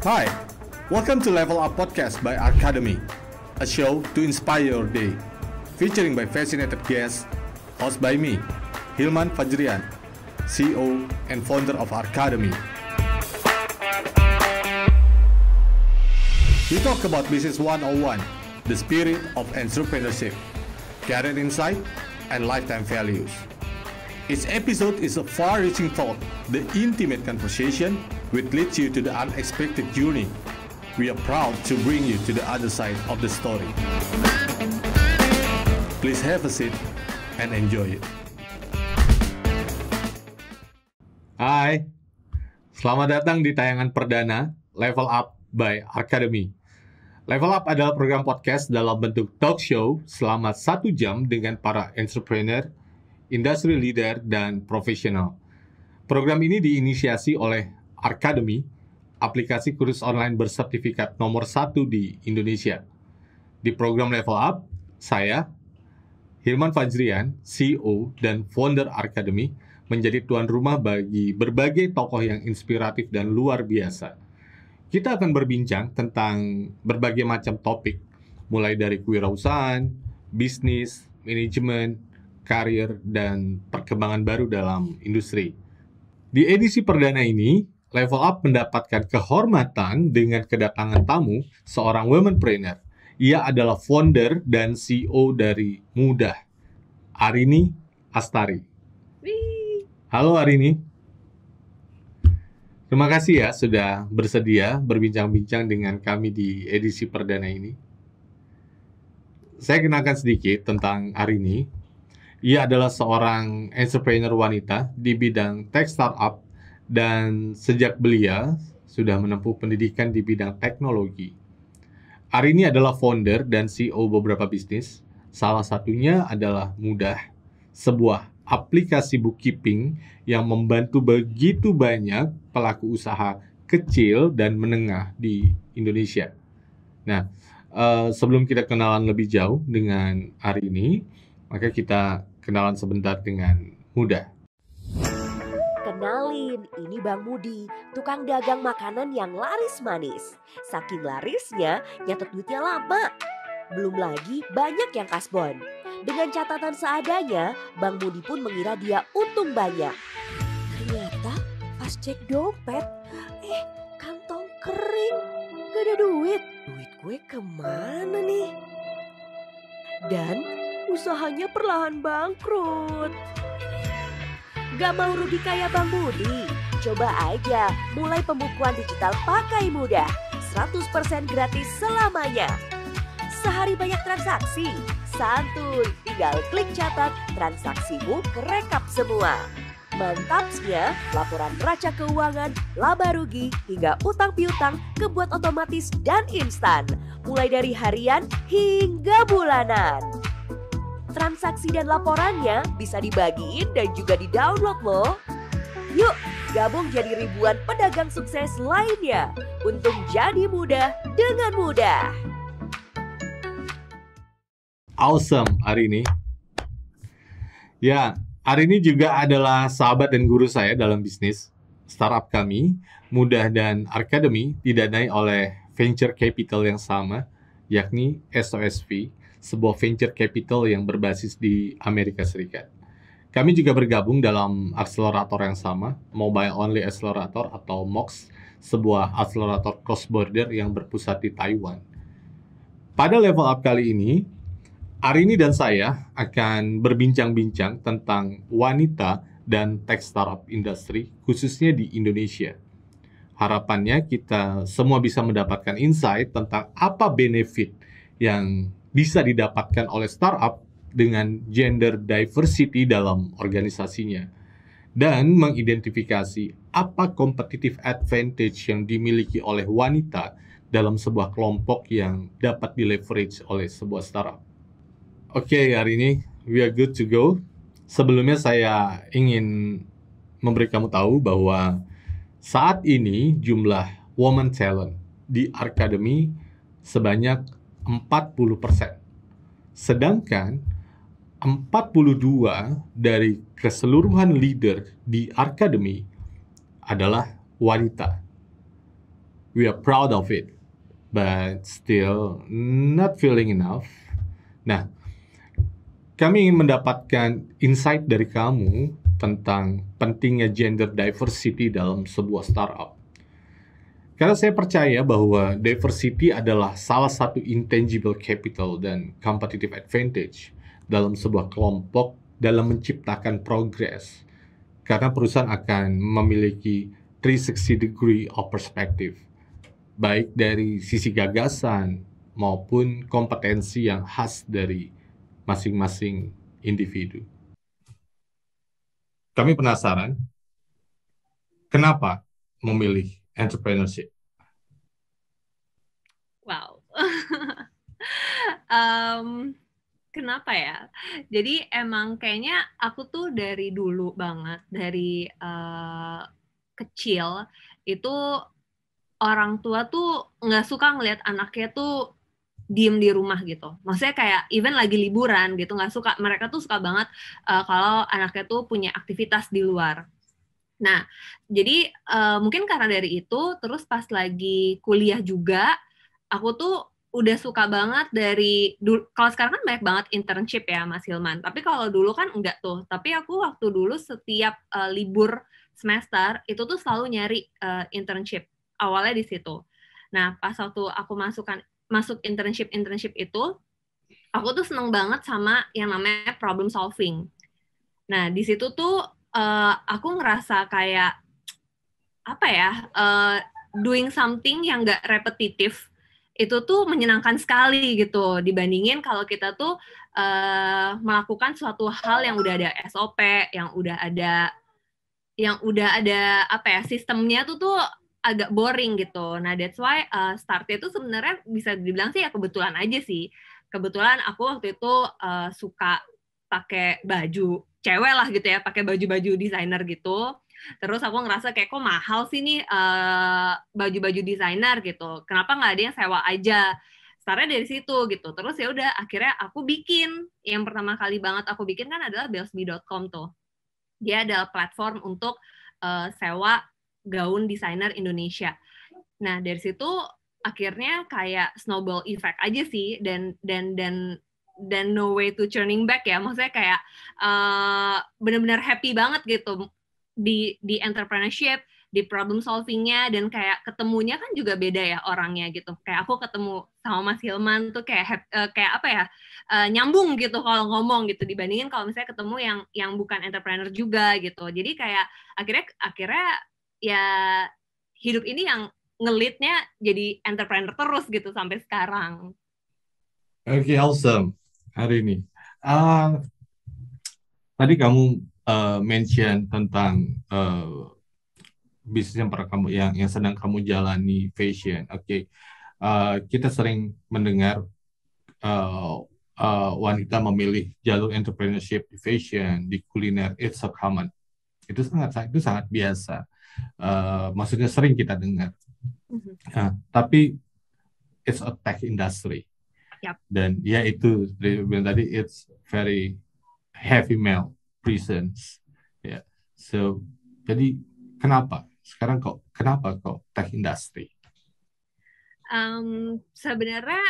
Hi, welcome to Level Up Podcast by Academy, a show to inspire your day, featuring by fascinated guests, hosted by me, Hilman Fajrian, CEO and founder of Academy. We talk about Business 101, the spirit of entrepreneurship, career insight, and lifetime values. Each episode is a far-reaching thought, the intimate conversation which leads you to the unexpected journey. We are proud to bring you to the other side of the story. Please have a seat and enjoy it. Hai, selamat datang di tayangan perdana Level Up by Academy. Level Up adalah program podcast dalam bentuk talk show selama 1 jam dengan para entrepreneur, industry leader, dan profesional. Program ini diinisiasi oleh Academy, aplikasi kursus online bersertifikat nomor 1 di Indonesia. Di program Level Up, saya, Hilman Fajrian, CEO dan founder Academy, menjadi tuan rumah bagi berbagai tokoh yang inspiratif dan luar biasa. Kita akan berbincang tentang berbagai macam topik, mulai dari kewirausahaan, bisnis, manajemen, karir, dan perkembangan baru dalam industri. Di edisi perdana ini, Level Up mendapatkan kehormatan dengan kedatangan tamu seorang womanpreneur. Ia adalah founder dan CEO dari Mudah, Arini Astari. Halo Arini. Terima kasih ya sudah bersedia berbincang-bincang dengan kami di edisi perdana ini. Saya kenalkan sedikit tentang Arini. Ia adalah seorang entrepreneur wanita di bidang tech startup dan sejak belia sudah menempuh pendidikan di bidang teknologi. Arini adalah founder dan CEO beberapa bisnis. Salah satunya adalah Mudah, sebuah aplikasi bookkeeping yang membantu begitu banyak pelaku usaha kecil dan menengah di Indonesia. Nah, sebelum kita kenalan lebih jauh dengan Arini, maka kita kenalan sebentar dengan Mudah. Kenalin, ini Bang Mudi, tukang dagang makanan yang laris manis. Saking larisnya, nyatet duitnya lama. Belum lagi banyak yang kasbon. Dengan catatan seadanya, Bang Mudi pun mengira dia untung banyak. Ternyata pas cek dompet, kantong kering, gak ada duit. Duit gue kemana nih? Dan usahanya perlahan bangkrut. Gak mau rugi kayak Bang Mudi? Coba aja mulai pembukuan digital pakai Mudah. 100% gratis selamanya. Sehari banyak transaksi, santuy, tinggal klik catat, transaksimu kerekap semua. Mantapnya, laporan neraca keuangan, laba rugi, hingga utang piutang kebuat otomatis dan instan. Mulai dari harian hingga bulanan. Transaksi dan laporannya bisa dibagiin dan juga di-download loh. Yuk, gabung jadi ribuan pedagang sukses lainnya. Untung jadi mudah dengan mudah. Awesome, Arini. Ya, Arini juga adalah sahabat dan guru saya dalam bisnis. Startup kami, Mudah dan Academy, didanai oleh venture capital yang sama, yakni SOSV, sebuah venture capital yang berbasis di Amerika Serikat. Kami juga bergabung dalam akselerator yang sama, Mobile Only Accelerator atau MOX, sebuah akselerator cross-border yang berpusat di Taiwan. Pada Level Up kali ini, Arini dan saya akan berbincang-bincang tentang wanita dan tech startup industry, khususnya di Indonesia. Harapannya kita semua bisa mendapatkan insight tentang apa benefit yang bisa didapatkan oleh startup dengan gender diversity dalam organisasinya, dan mengidentifikasi apa competitive advantage yang dimiliki oleh wanita dalam sebuah kelompok yang dapat di-leverage oleh sebuah startup. Oke, hari ini we are good to go. Sebelumnya saya ingin memberi kamu tahu bahwa saat ini jumlah woman talent di Academy sebanyak 40%. Sedangkan 42 dari keseluruhan leader di Academy adalah wanita. We are proud of it, but still not feeling enough. Nah, kami ingin mendapatkan insight dari kamu tentang pentingnya gender diversity dalam sebuah startup. Karena saya percaya bahwa diversity adalah salah satu intangible capital dan competitive advantage dalam sebuah kelompok dalam menciptakan progres. Karena perusahaan akan memiliki 360 degree of perspective, baik dari sisi gagasan maupun kompetensi yang khas dari masing-masing individu. Kami penasaran, kenapa memilih entrepreneurship? Wow. Kenapa ya? Jadi emang kayaknya aku tuh dari dulu banget, dari kecil itu orang tua tuh nggak suka ngelihat anaknya tuh diem di rumah gitu. Maksudnya kayak even lagi liburan gitu nggak suka. Mereka tuh suka banget kalau anaknya tuh punya aktivitas di luar. Nah, jadi mungkin karena dari itu, terus pas lagi kuliah juga, aku tuh udah suka banget dari kalau sekarang kan banyak banget internship ya Mas Hilman. Tapi kalau dulu kan enggak tuh. Tapi aku waktu dulu setiap libur semester itu tuh selalu nyari internship. Awalnya di situ. Nah, pas waktu aku masuk internship itu, aku tuh seneng banget sama yang namanya problem solving. Nah, di situ tuh aku ngerasa kayak apa ya, doing something yang nggak repetitif itu tuh menyenangkan sekali gitu dibandingin kalau kita tuh melakukan suatu hal yang udah ada SOP, yang udah ada apa ya sistemnya tuh agak boring gitu. Nah that's why startnya tuh sebenarnya bisa dibilang sih ya kebetulan aja sih. Kebetulan aku waktu itu suka pakai baju cewek lah gitu ya, pakai baju-baju desainer gitu. Terus aku ngerasa kayak kok mahal sih nih baju-baju desainer gitu. Kenapa nggak ada yang sewa aja? Startnya dari situ gitu. Terus ya udah akhirnya aku bikin. Yang pertama kali banget aku bikin kan adalah belsby.com tuh. Dia adalah platform untuk sewa gaun desainer Indonesia. Nah dari situ akhirnya kayak snowball effect aja sih dan no way to turning back ya. Maksudnya kayak benar-benar happy banppy gitu di entrepreneurship, di problem solvingnya, dan kayak ketemunya kan juga beda ya orangnya gitu. Kayak aku ketemu sama Mas Hilman tuh kayak apa ya, nyambung gitu kalau ngomong gitu dibandingin kalau misalnya ketemu yang bukan entrepreneur juga gitu. Jadi kayak akhirnya ya hidup ini yang ngelitnya jadi entrepreneur terus gitu sampai sekarang. Oke, awesome hari ini. Tadi kamu mention tentang bisnis yang pernah kamu yang sedang kamu jalani, fashion. Oke. Kita sering mendengar wanita memilih jalur entrepreneurship di fashion, di kuliner. It's so common. Itu sangat biasa. Maksudnya sering kita dengar. Tapi it's a tech industry. Yep. Dan ya itu bilang tadi it's very heavy male presence. Ya. So jadi kenapa kok tech industry? Sebenarnya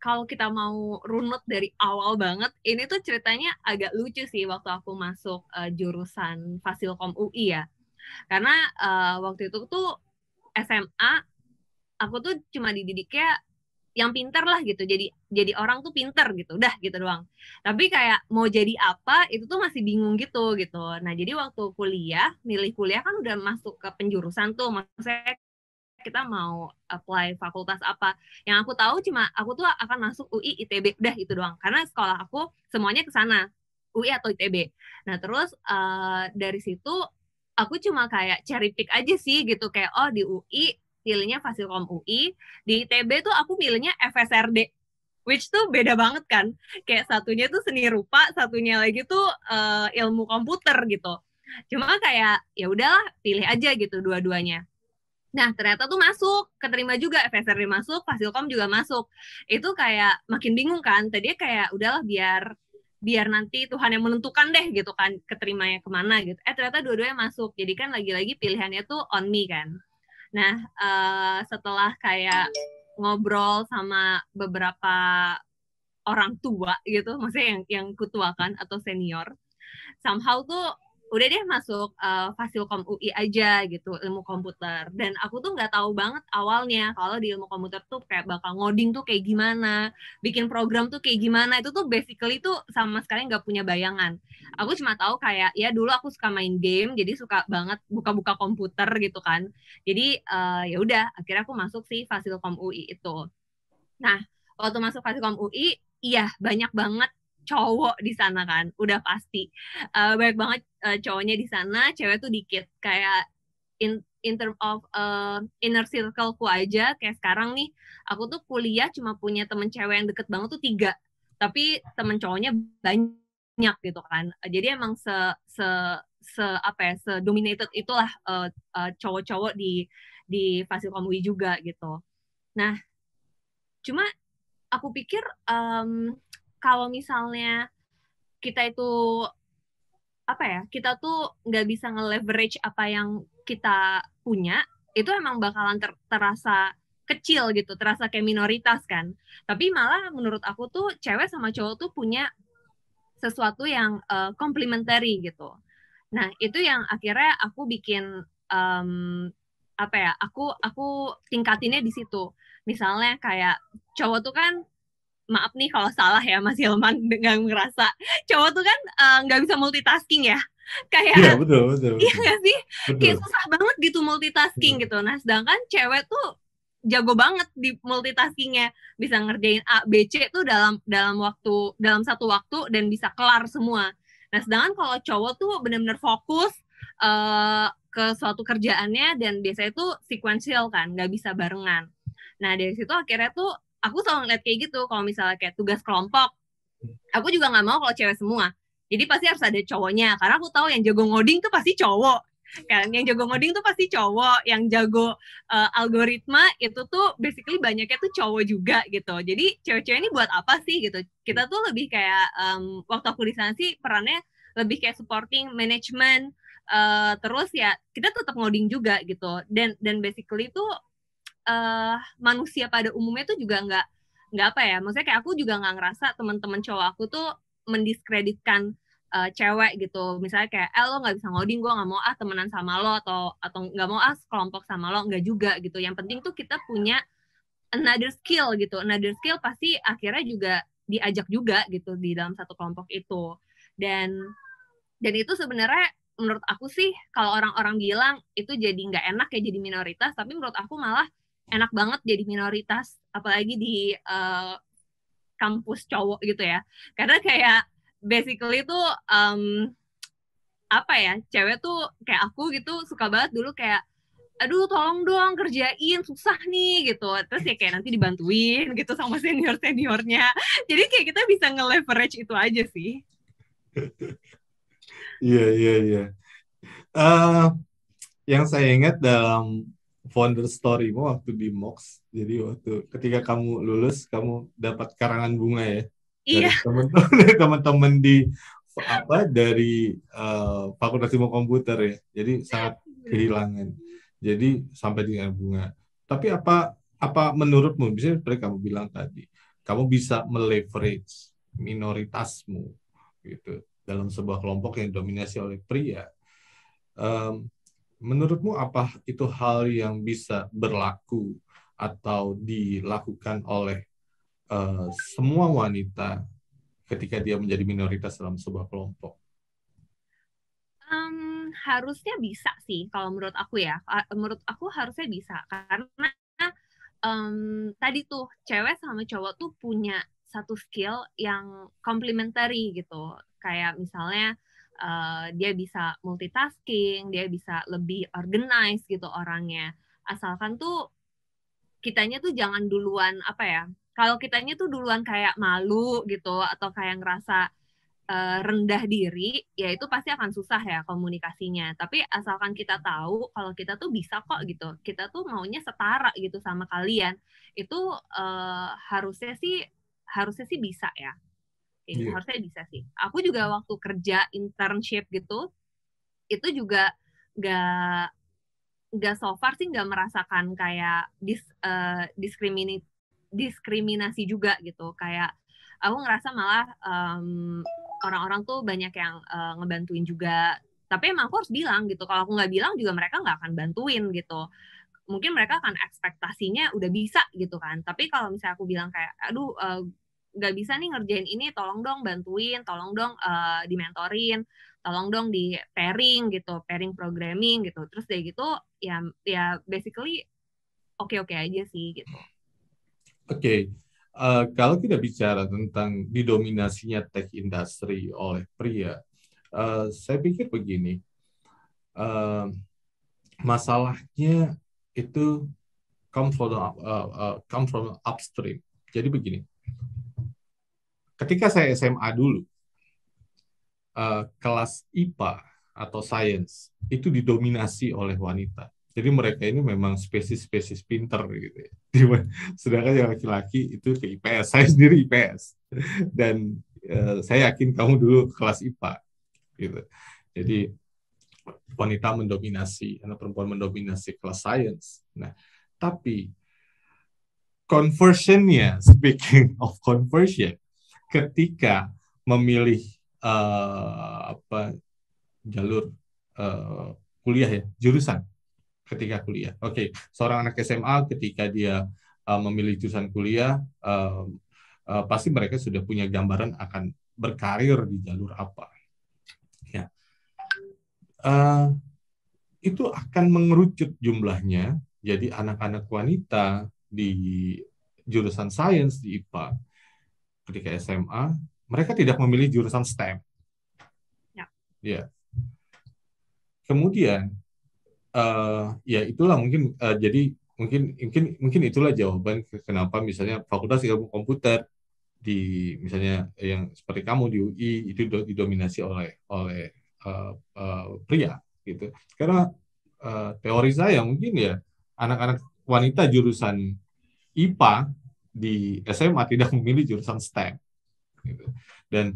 kalau kita mau runut dari awal banget, ini tuh ceritanya agak lucu sih waktu aku masuk jurusan Fasilkom UI ya. Karena waktu itu tuh SMA, aku tuh cuma dididiknya yang pinter lah gitu. Jadi orang tuh pinter gitu, udah gitu doang. Tapi kayak mau jadi apa, itu tuh masih bingung gitu. Nah jadi waktu milih kuliah kan udah masuk ke penjurusan tuh. Maksudnya kita mau apply fakultas apa. Yang aku tahu cuma aku tuh akan masuk UI, ITB, udah itu doang. Karena sekolah aku semuanya ke sana, UI atau ITB. Nah terus dari situ aku cuma kayak cherry pick aja sih gitu. Kayak oh di UI pilihnya Fasilkom UI, di ITB tuh aku pilihnya FSRD. Which tuh beda banget kan. Kayak satunya tuh seni rupa, satunya lagi tuh ilmu komputer gitu. Cuma kayak ya udahlah pilih aja gitu dua-duanya. Nah, ternyata tuh masuk, keterima juga, FSRD masuk, Fasilkom juga masuk. Itu kayak makin bingung kan, tadinya kayak udahlah biar nanti Tuhan yang menentukan deh gitu kan, keterimanya kemana gitu. Ternyata dua-duanya masuk, jadi kan lagi-lagi pilihannya tuh on me kan. Nah, setelah kayak ngobrol sama beberapa orang tua gitu, maksudnya yang kutuakan atau senior, somehow tuh udah deh masuk Fasilkom UI aja gitu, ilmu komputer. Dan aku tuh nggak tahu banget awalnya kalau di ilmu komputer tuh kayak bakal ngoding tuh kayak gimana, bikin program tuh kayak gimana. Itu tuh basically tuh sama sekali nggak punya bayangan. Aku cuma tahu kayak ya dulu aku suka main game, jadi suka banget buka-buka komputer gitu kan. Jadi ya udah akhirnya aku masuk sih Fasilkom UI itu. Nah, waktu masuk Fasilkom UI, iya banyak banget cowok di sana kan, udah pasti. Banyak banget cowoknya di sana, cewek tuh dikit. Kayak in term of inner circle-ku aja, kayak sekarang nih, aku tuh kuliah cuma punya temen cewek yang deket banget tuh 3. Tapi temen cowoknya banyak gitu kan. Jadi emang se apa ya, se dominated itulah cowok-cowok di Fasilkom UI juga gitu. Nah, cuma aku pikir kalau misalnya kita itu apa ya, kita tuh nggak bisa nge-leverage apa yang kita punya, itu emang bakalan terasa kecil gitu, terasa kayak minoritas kan. Tapi malah menurut aku tuh cewek sama cowok tuh punya sesuatu yang complementary gitu. Nah, itu yang akhirnya aku bikin apa ya? Aku tingkatinnya di situ. Misalnya kayak cowok tuh kan, maaf nih kalau salah ya Mas Hilman nggak ngerasa, cowok tuh kan nggak bisa multitasking ya, Iya, kayak betul, betul, iya betul. nggak sih, Betul. kayak susah banget gitu multitasking Betul. gitu. Nah sedangkan cewek tuh jago banget di multitaskingnya, bisa ngerjain A B C tuh dalam satu waktu dan bisa kelar semua. Nah sedangkan kalau cowok tuh benar-benar fokus ke suatu kerjaannya, dan biasanya tuh sequential kan, nggak bisa barengan. Nah dari situ akhirnya tuh aku selalu ngeliat kayak gitu, kalau misalnya kayak tugas kelompok, aku juga nggak mau kalau cewek semua. Jadi pasti harus ada cowoknya, karena aku tahu yang jago ngoding tuh pasti cowok. Kan yang jago ngoding tuh pasti cowok, yang jago algoritma itu tuh basically banyaknya tuh cowok juga gitu. Jadi cewek-cewek ini buat apa sih gitu? Kita tuh lebih kayak waktu aku di sana sih perannya lebih kayak supporting management, terus ya kita tetap ngoding juga gitu. Dan basically tuh manusia pada umumnya tuh juga nggak apa ya, maksudnya kayak aku juga nggak ngerasa teman-teman cowok aku tuh mendiskreditkan cewek gitu, misalnya kayak lo nggak bisa ngoding, gue nggak mau temenan sama lo, atau nggak mau sekelompok sama lo, nggak juga gitu. Yang penting tuh kita punya another skill gitu, another skill pasti akhirnya juga diajak juga gitu di dalam satu kelompok itu. Dan itu sebenarnya menurut aku sih, kalau orang-orang bilang itu jadi nggak enak ya jadi minoritas, tapi menurut aku malah enak banget jadi minoritas, apalagi di kampus cowok gitu ya. Karena kayak basically tuh apa ya, cewek tuh kayak aku gitu suka banget dulu kayak, aduh tolong dong kerjain, susah nih gitu. Terus ya kayak nanti dibantuin gitu sama senior-seniornya. Jadi kayak kita bisa nge-leverage itu aja sih. Iya, iya, iya. Eh, yang saya ingat dalam founder story-mu waktu di Mox, jadi waktu ketika kamu lulus, kamu dapat karangan bunga ya dari Iya. teman-teman dari teman-teman di dari Fakultas Ilmu Komputer ya. Jadi sangat kehilangan. Jadi sampai dengan bunga. Tapi apa menurutmu, bisa seperti kamu bilang tadi, kamu bisa meleverage minoritasmu gitu dalam sebuah kelompok yang dominasi oleh pria. Em, Menurutmu apa itu hal yang bisa berlaku atau dilakukan oleh semua wanita ketika dia menjadi minoritas dalam sebuah kelompok? Harusnya bisa sih kalau menurut aku ya. Menurut aku harusnya bisa, karena tadi tuh cewek sama cowok tuh punya satu skill yang complementary gitu. Kayak misalnya dia bisa multitasking, dia bisa lebih organized gitu orangnya. Asalkan tuh kitanya tuh jangan duluan apa ya. Kalau kitanya tuh duluan kayak malu gitu, atau kayak ngerasa rendah diri, ya itu pasti akan susah ya komunikasinya. Tapi asalkan kita tahu kalau kita tuh bisa kok gitu, kita tuh maunya setara gitu sama kalian, itu harusnya sih bisa ya. Iya. Harusnya bisa sih. Aku juga waktu kerja internship gitu, itu juga nggak nggak so far sih nggak merasakan kayak diskriminasi juga gitu. Kayak aku ngerasa malah orang-orang tuh banyak yang ngebantuin juga. Tapi emang aku harus bilang gitu. Kalau aku nggak bilang juga mereka nggak akan bantuin gitu. Mungkin mereka akan ekspektasinya udah bisa gitu kan. Tapi kalau misalnya aku bilang kayak, aduh nggak bisa nih ngerjain ini, tolong dong bantuin, tolong dong dimentorin, tolong dong di pairing gitu, pairing programming gitu. Terus kayak gitu ya basically oke-oke aja sih gitu. Oke, kalau kita bicara tentang didominasinya tech industry oleh pria, saya pikir begini, masalahnya itu come from upstream. Jadi begini, ketika saya SMA dulu, kelas IPA atau science itu didominasi oleh wanita. Jadi mereka ini memang spesies-spesies pinter gitu ya. Sedangkan yang laki-laki itu ke IPS. Saya sendiri IPS. Dan saya yakin kamu dulu kelas IPA gitu. Jadi wanita mendominasi, anak perempuan mendominasi kelas science. Nah, tapi conversionnya, speaking of conversion, ketika memilih jalur kuliah ya, jurusan ketika kuliah. Oke, seorang anak SMA ketika dia memilih jurusan kuliah, pasti mereka sudah punya gambaran akan berkarir di jalur apa. Ya, itu akan mengerucut jumlahnya. Jadi anak-anak wanita di jurusan sains di IPA ketika SMA, mereka tidak memilih jurusan STEM. Ya. Kemudian ya itulah mungkin jadi mungkin itulah jawaban kenapa misalnya Fakultas Ilmu Komputer di misalnya yang seperti kamu di UI itu didominasi oleh pria gitu. Karena teori saya mungkin ya anak-anak wanita jurusan IPA di SMA tidak memilih jurusan STEM gitu. Dan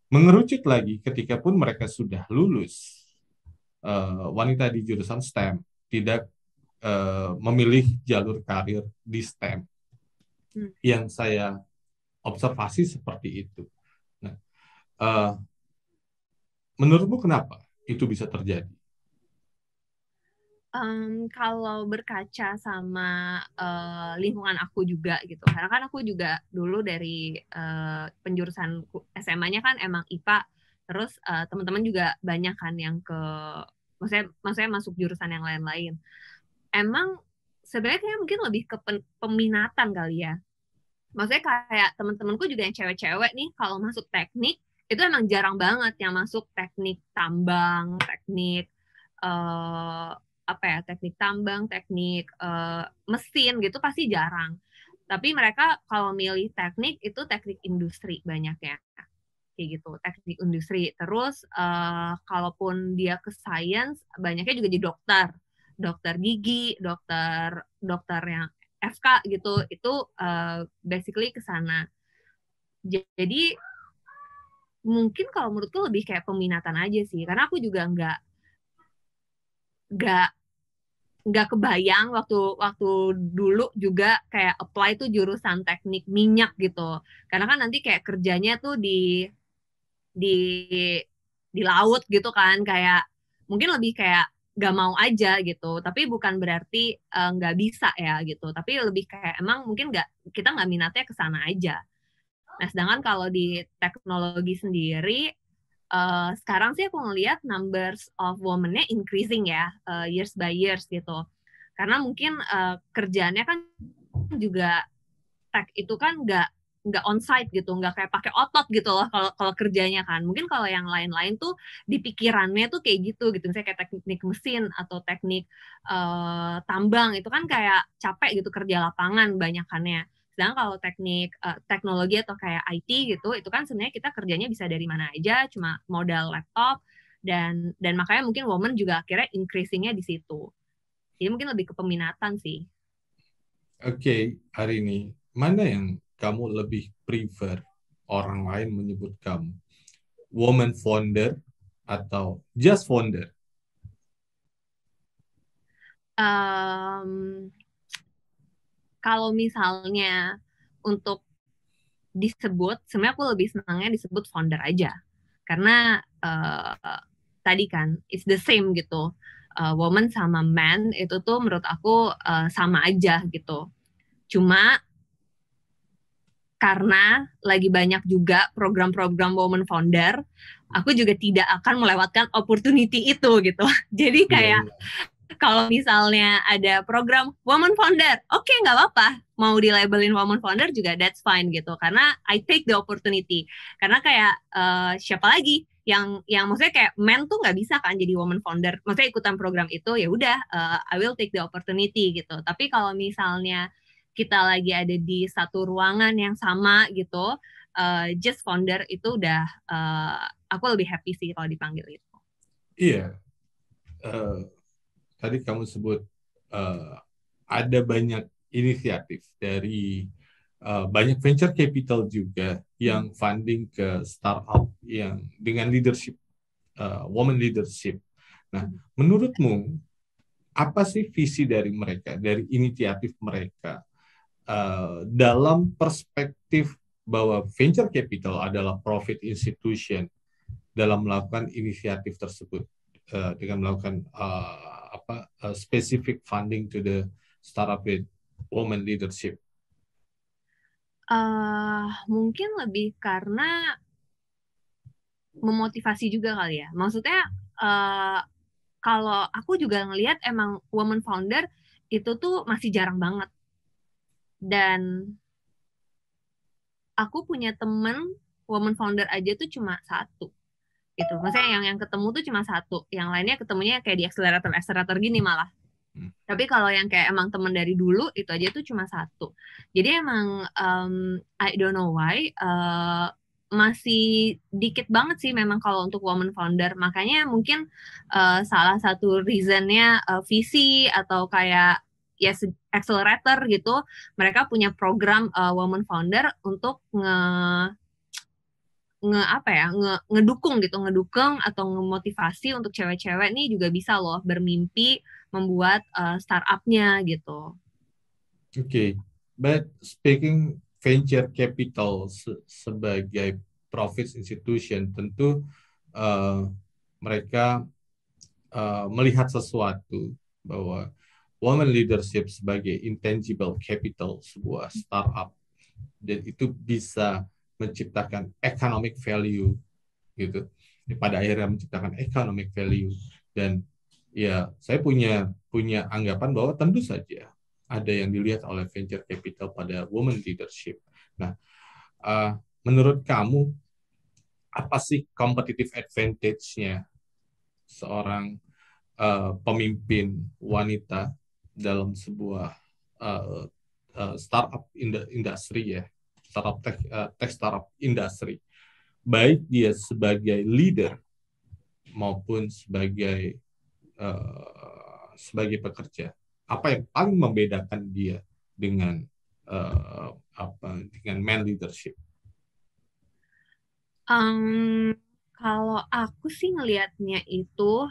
mengerucut lagi ketika pun mereka sudah lulus, wanita di jurusan STEM tidak memilih jalur karir di STEM. Yang saya observasi seperti itu. Nah, menurutmu kenapa itu bisa terjadi? Kalau berkaca sama lingkungan aku juga gitu, karena kan aku juga dulu dari penjurusan SMA-nya kan emang IPA, terus teman-teman juga banyak kan yang maksudnya masuk jurusan yang lain-lain. Emang sebenarnya mungkin lebih ke peminatan kali ya. Maksudnya kayak teman-temanku juga yang cewek-cewek nih kalau masuk teknik itu emang jarang banget yang masuk teknik tambang, teknik teknik tambang, teknik mesin gitu pasti jarang. Tapi mereka kalau milih teknik itu teknik industri banyaknya kayak gitu, teknik industri. Terus kalaupun dia ke science banyaknya juga jadi dokter gigi, dokter yang FK gitu, itu basically ke sana. Jadi mungkin kalau menurutku lebih kayak peminatan aja sih, karena aku juga nggak kebayang waktu dulu juga kayak apply tuh jurusan teknik minyak gitu, karena kan nanti kayak kerjanya tuh di laut gitu kan, kayak mungkin lebih kayak gak mau aja gitu, tapi bukan berarti nggak bisa ya gitu, tapi lebih kayak emang mungkin kita nggak minatnya ke sana aja. Nah sedangkan kalau di teknologi sendiri sekarang sih aku ngelihat numbers of women-nya increasing ya years by years gitu, karena mungkin kerjaannya kan juga tech itu kan nggak onsite gitu, nggak kayak pakai otot gitu loh kalau kerjanya kan. Mungkin kalau yang lain-lain tuh di pikirannya tuh kayak gitu misalnya kayak teknik mesin atau teknik tambang itu kan kayak capek gitu kerja lapangan banyakannya. Sedangkan kalau teknik teknologi atau kayak IT gitu itu kan sebenarnya kita kerjanya bisa dari mana aja, cuma modal laptop dan makanya mungkin woman juga akhirnya increasingnya di situ. Jadi mungkin lebih ke peminatan sih. Oke, hari ini mana yang kamu lebih prefer orang lain menyebut kamu? Woman founder atau just founder? um, kalau misalnya untuk disebut, sebenarnya aku lebih senangnya disebut founder aja. Karena tadi kan, it's the same gitu. Woman sama man itu tuh menurut aku sama aja gitu. Cuma karena lagi banyak juga program-program woman founder, aku juga tidak akan melewatkan opportunity itu gitu. Jadi kayak kalau misalnya ada program woman founder, oke, nggak apa-apa. Mau di-labelin woman founder juga that's fine gitu. Karena I take the opportunity. Karena kayak siapa lagi yang maksudnya kayak men tuh nggak bisa kan jadi woman founder. Maksudnya ikutan program itu ya udah I will take the opportunity gitu. Tapi kalau misalnya kita lagi ada di satu ruangan yang sama gitu, just founder itu udah aku lebih happy sih kalau dipanggil itu. Iya. Tadi kamu sebut ada banyak inisiatif dari banyak venture capital juga yang funding ke startup yang dengan leadership, woman leadership. Nah, menurutmu apa sih visi dari mereka, dari inisiatif mereka dalam perspektif bahwa venture capital adalah profit institution dalam melakukan inisiatif tersebut dengan melakukan specific funding to the startup with woman leadership? Mungkin lebih karena memotivasi juga kali ya. Maksudnya kalau aku juga ngelihat emang woman founder itu tuh masih jarang banget. Dan aku punya temen woman founder aja tuh cuma satu gitu. Maksudnya yang ketemu tuh cuma satu. Yang lainnya ketemunya kayak di accelerator gini malah. Tapi kalau yang kayak emang temen dari dulu itu aja tuh cuma satu. Jadi emang I don't know why masih dikit banget sih memang kalau untuk woman founder. Makanya mungkin salah satu reasonnya visi atau kayak ya accelerator gitu, mereka punya program woman founder untuk ngedukung atau ngemotivasi untuk cewek-cewek nih juga bisa loh bermimpi membuat startupnya gitu. Okay, but speaking venture capital sebagai profit institution, tentu mereka melihat sesuatu bahwa woman leadership sebagai intangible capital sebuah startup, dan itu bisa menciptakan economic value gitu. Pada akhirnya menciptakan economic value. Dan ya saya punya anggapan bahwa tentu saja ada yang dilihat oleh venture capital pada woman leadership. Nah, menurut kamu apa sih competitive advantage-nya seorang pemimpin wanita dalam sebuah startup industri ya, startup tech startup industri, baik dia sebagai leader maupun sebagai pekerja? Apa yang paling membedakan dia dengan dengan man leadership? Kalau aku sih ngelihatnya itu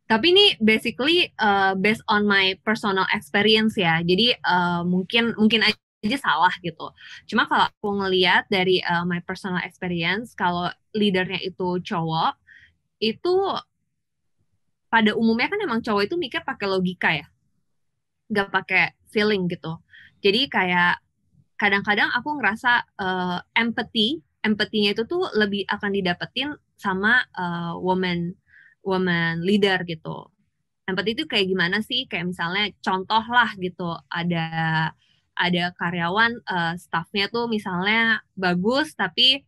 tapi ini basically based on my personal experience ya. Jadi mungkin aja salah gitu. Cuma kalau aku ngelihat dari my personal experience, kalau leadernya itu cowok, itu pada umumnya kan emang cowok itu mikir pakai logika ya, nggak pakai feeling gitu. Jadi kayak kadang-kadang aku ngerasa empathy-nya itu tuh lebih akan didapetin sama woman leader gitu. Empathy itu kayak gimana sih? Kayak misalnya contoh lah gitu, ada karyawan staffnya tuh misalnya bagus tapi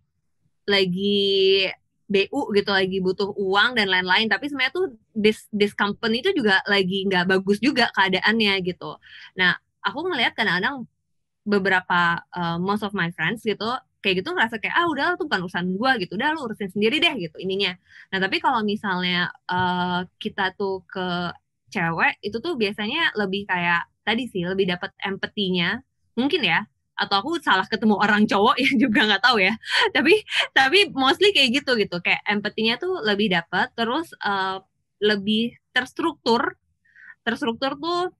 lagi BU gitu, lagi butuh uang dan lain-lain, tapi sebenarnya tuh this company itu juga lagi nggak bagus juga keadaannya gitu. Nah, aku ngelihat kadang-kadang beberapa most of my friends gitu kayak gitu ngerasa kayak udah tuh bukan urusan gue gitu, udah lu urusin sendiri deh gitu ininya. Nah tapi kalau misalnya kita tuh ke cewek itu tuh biasanya lebih kayak tadi sih, lebih dapat empatinya mungkin ya, atau aku salah ketemu orang cowok yang juga nggak tahu ya. tapi mostly kayak gitu kayak empatinya tuh lebih dapat. Terus lebih terstruktur. Terstruktur tuh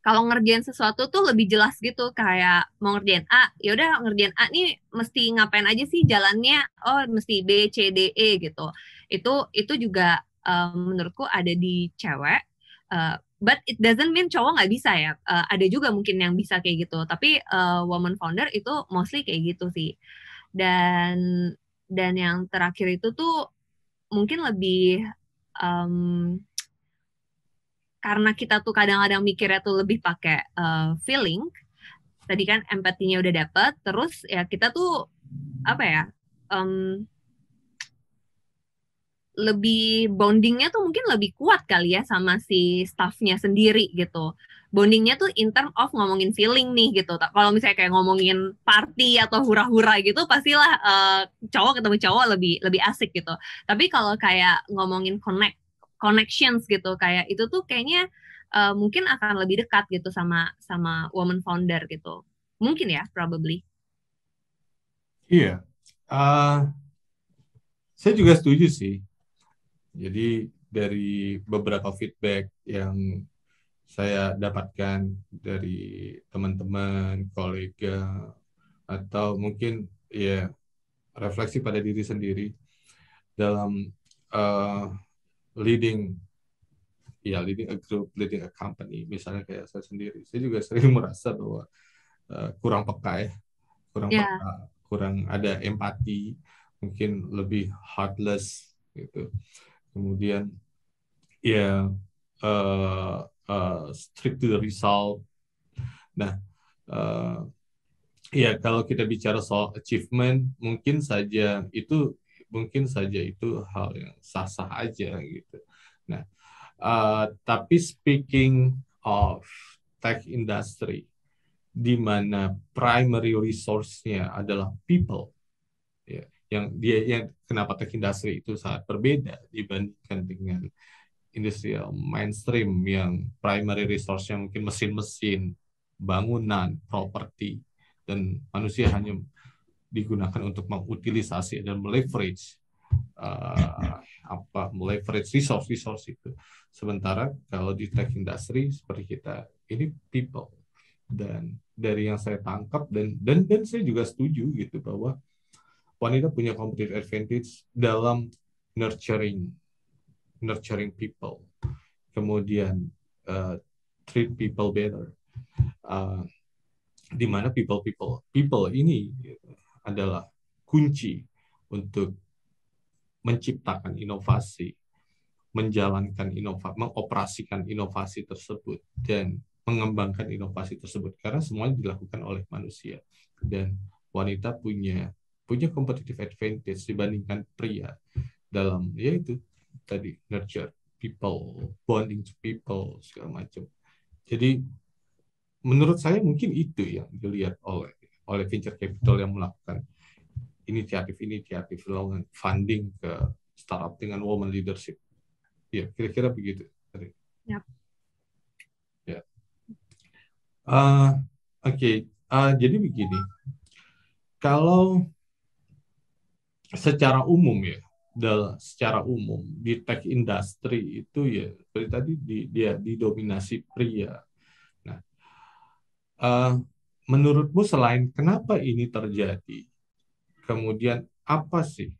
kalau ngerjain sesuatu tuh lebih jelas gitu, kayak mau ngerjain A, ya udah ngerjain A nih mesti ngapain aja sih jalannya, oh mesti B C D E gitu. Itu juga menurutku ada di cewek. But it doesn't mean cowok nggak bisa ya. Ada juga mungkin yang bisa kayak gitu, tapi woman founder itu mostly kayak gitu sih. Dan yang terakhir itu tuh mungkin lebih um, karena kita tuh kadang-kadang mikirnya tuh lebih pakai feeling. Tadi kan empatinya udah dapet, terus ya kita tuh apa ya, um, lebih bondingnya tuh mungkin lebih kuat kali ya sama si staffnya sendiri gitu. Bondingnya tuh in term of ngomongin feeling nih gitu. Kalau misalnya kayak ngomongin party atau hura-hura gitu, pastilah cowok ketemu cowok lebih lebih asik gitu. Tapi kalau kayak ngomongin connections gitu, kayak itu tuh kayaknya mungkin akan lebih dekat gitu sama sama woman founder gitu. Mungkin ya, probably. Iya, uh, saya juga setuju sih. Jadi dari beberapa feedback yang saya dapatkan dari teman-teman, kolega, atau mungkin ya refleksi pada diri sendiri dalam uh, leading leading a group, leading a company, misalnya kayak saya sendiri, saya juga sering merasa bahwa kurang peka ya, kurang Ya, peka, kurang ada empati, mungkin lebih heartless gitu. Kemudian ya strict to the result. Nah, uh, ya kalau kita bicara soal achievement, mungkin saja itu hal yang sah-sah aja gitu. Nah, tapi speaking of tech industry, di mana primary resource-nya adalah people, ya, yang kenapa tech industry itu sangat berbeda dibandingkan dengan industrial mainstream yang primary resource-nya mungkin mesin-mesin, bangunan, properti, dan manusia hanya digunakan untuk mengutilisasi dan meleverage meleverage resource itu. Sementara kalau di tech industry seperti kita ini people, dan dari yang saya tangkap dan saya juga setuju gitu bahwa wanita punya competitive advantage dalam nurturing nurturing people, kemudian uh, treat people better, uh, di mana people ini gitu, adalah kunci untuk menciptakan inovasi, menjalankan inovasi, mengoperasikan inovasi tersebut, dan mengembangkan inovasi tersebut, karena semuanya dilakukan oleh manusia, dan wanita punya competitive advantage dibandingkan pria dalam yaitu tadi nurture people, bonding to people, segala macam. Jadi menurut saya mungkin itu yang dilihat oleh venture capital yang melakukan inisiatif lowongan funding ke startup dengan woman leadership. Ya, kira-kira begitu. yap. Ya. Oke. Jadi begini, kalau secara umum ya, secara umum di tech industry itu ya seperti tadi dia didominasi pria. Nah, uh, menurutmu selain kenapa ini terjadi, kemudian apa sih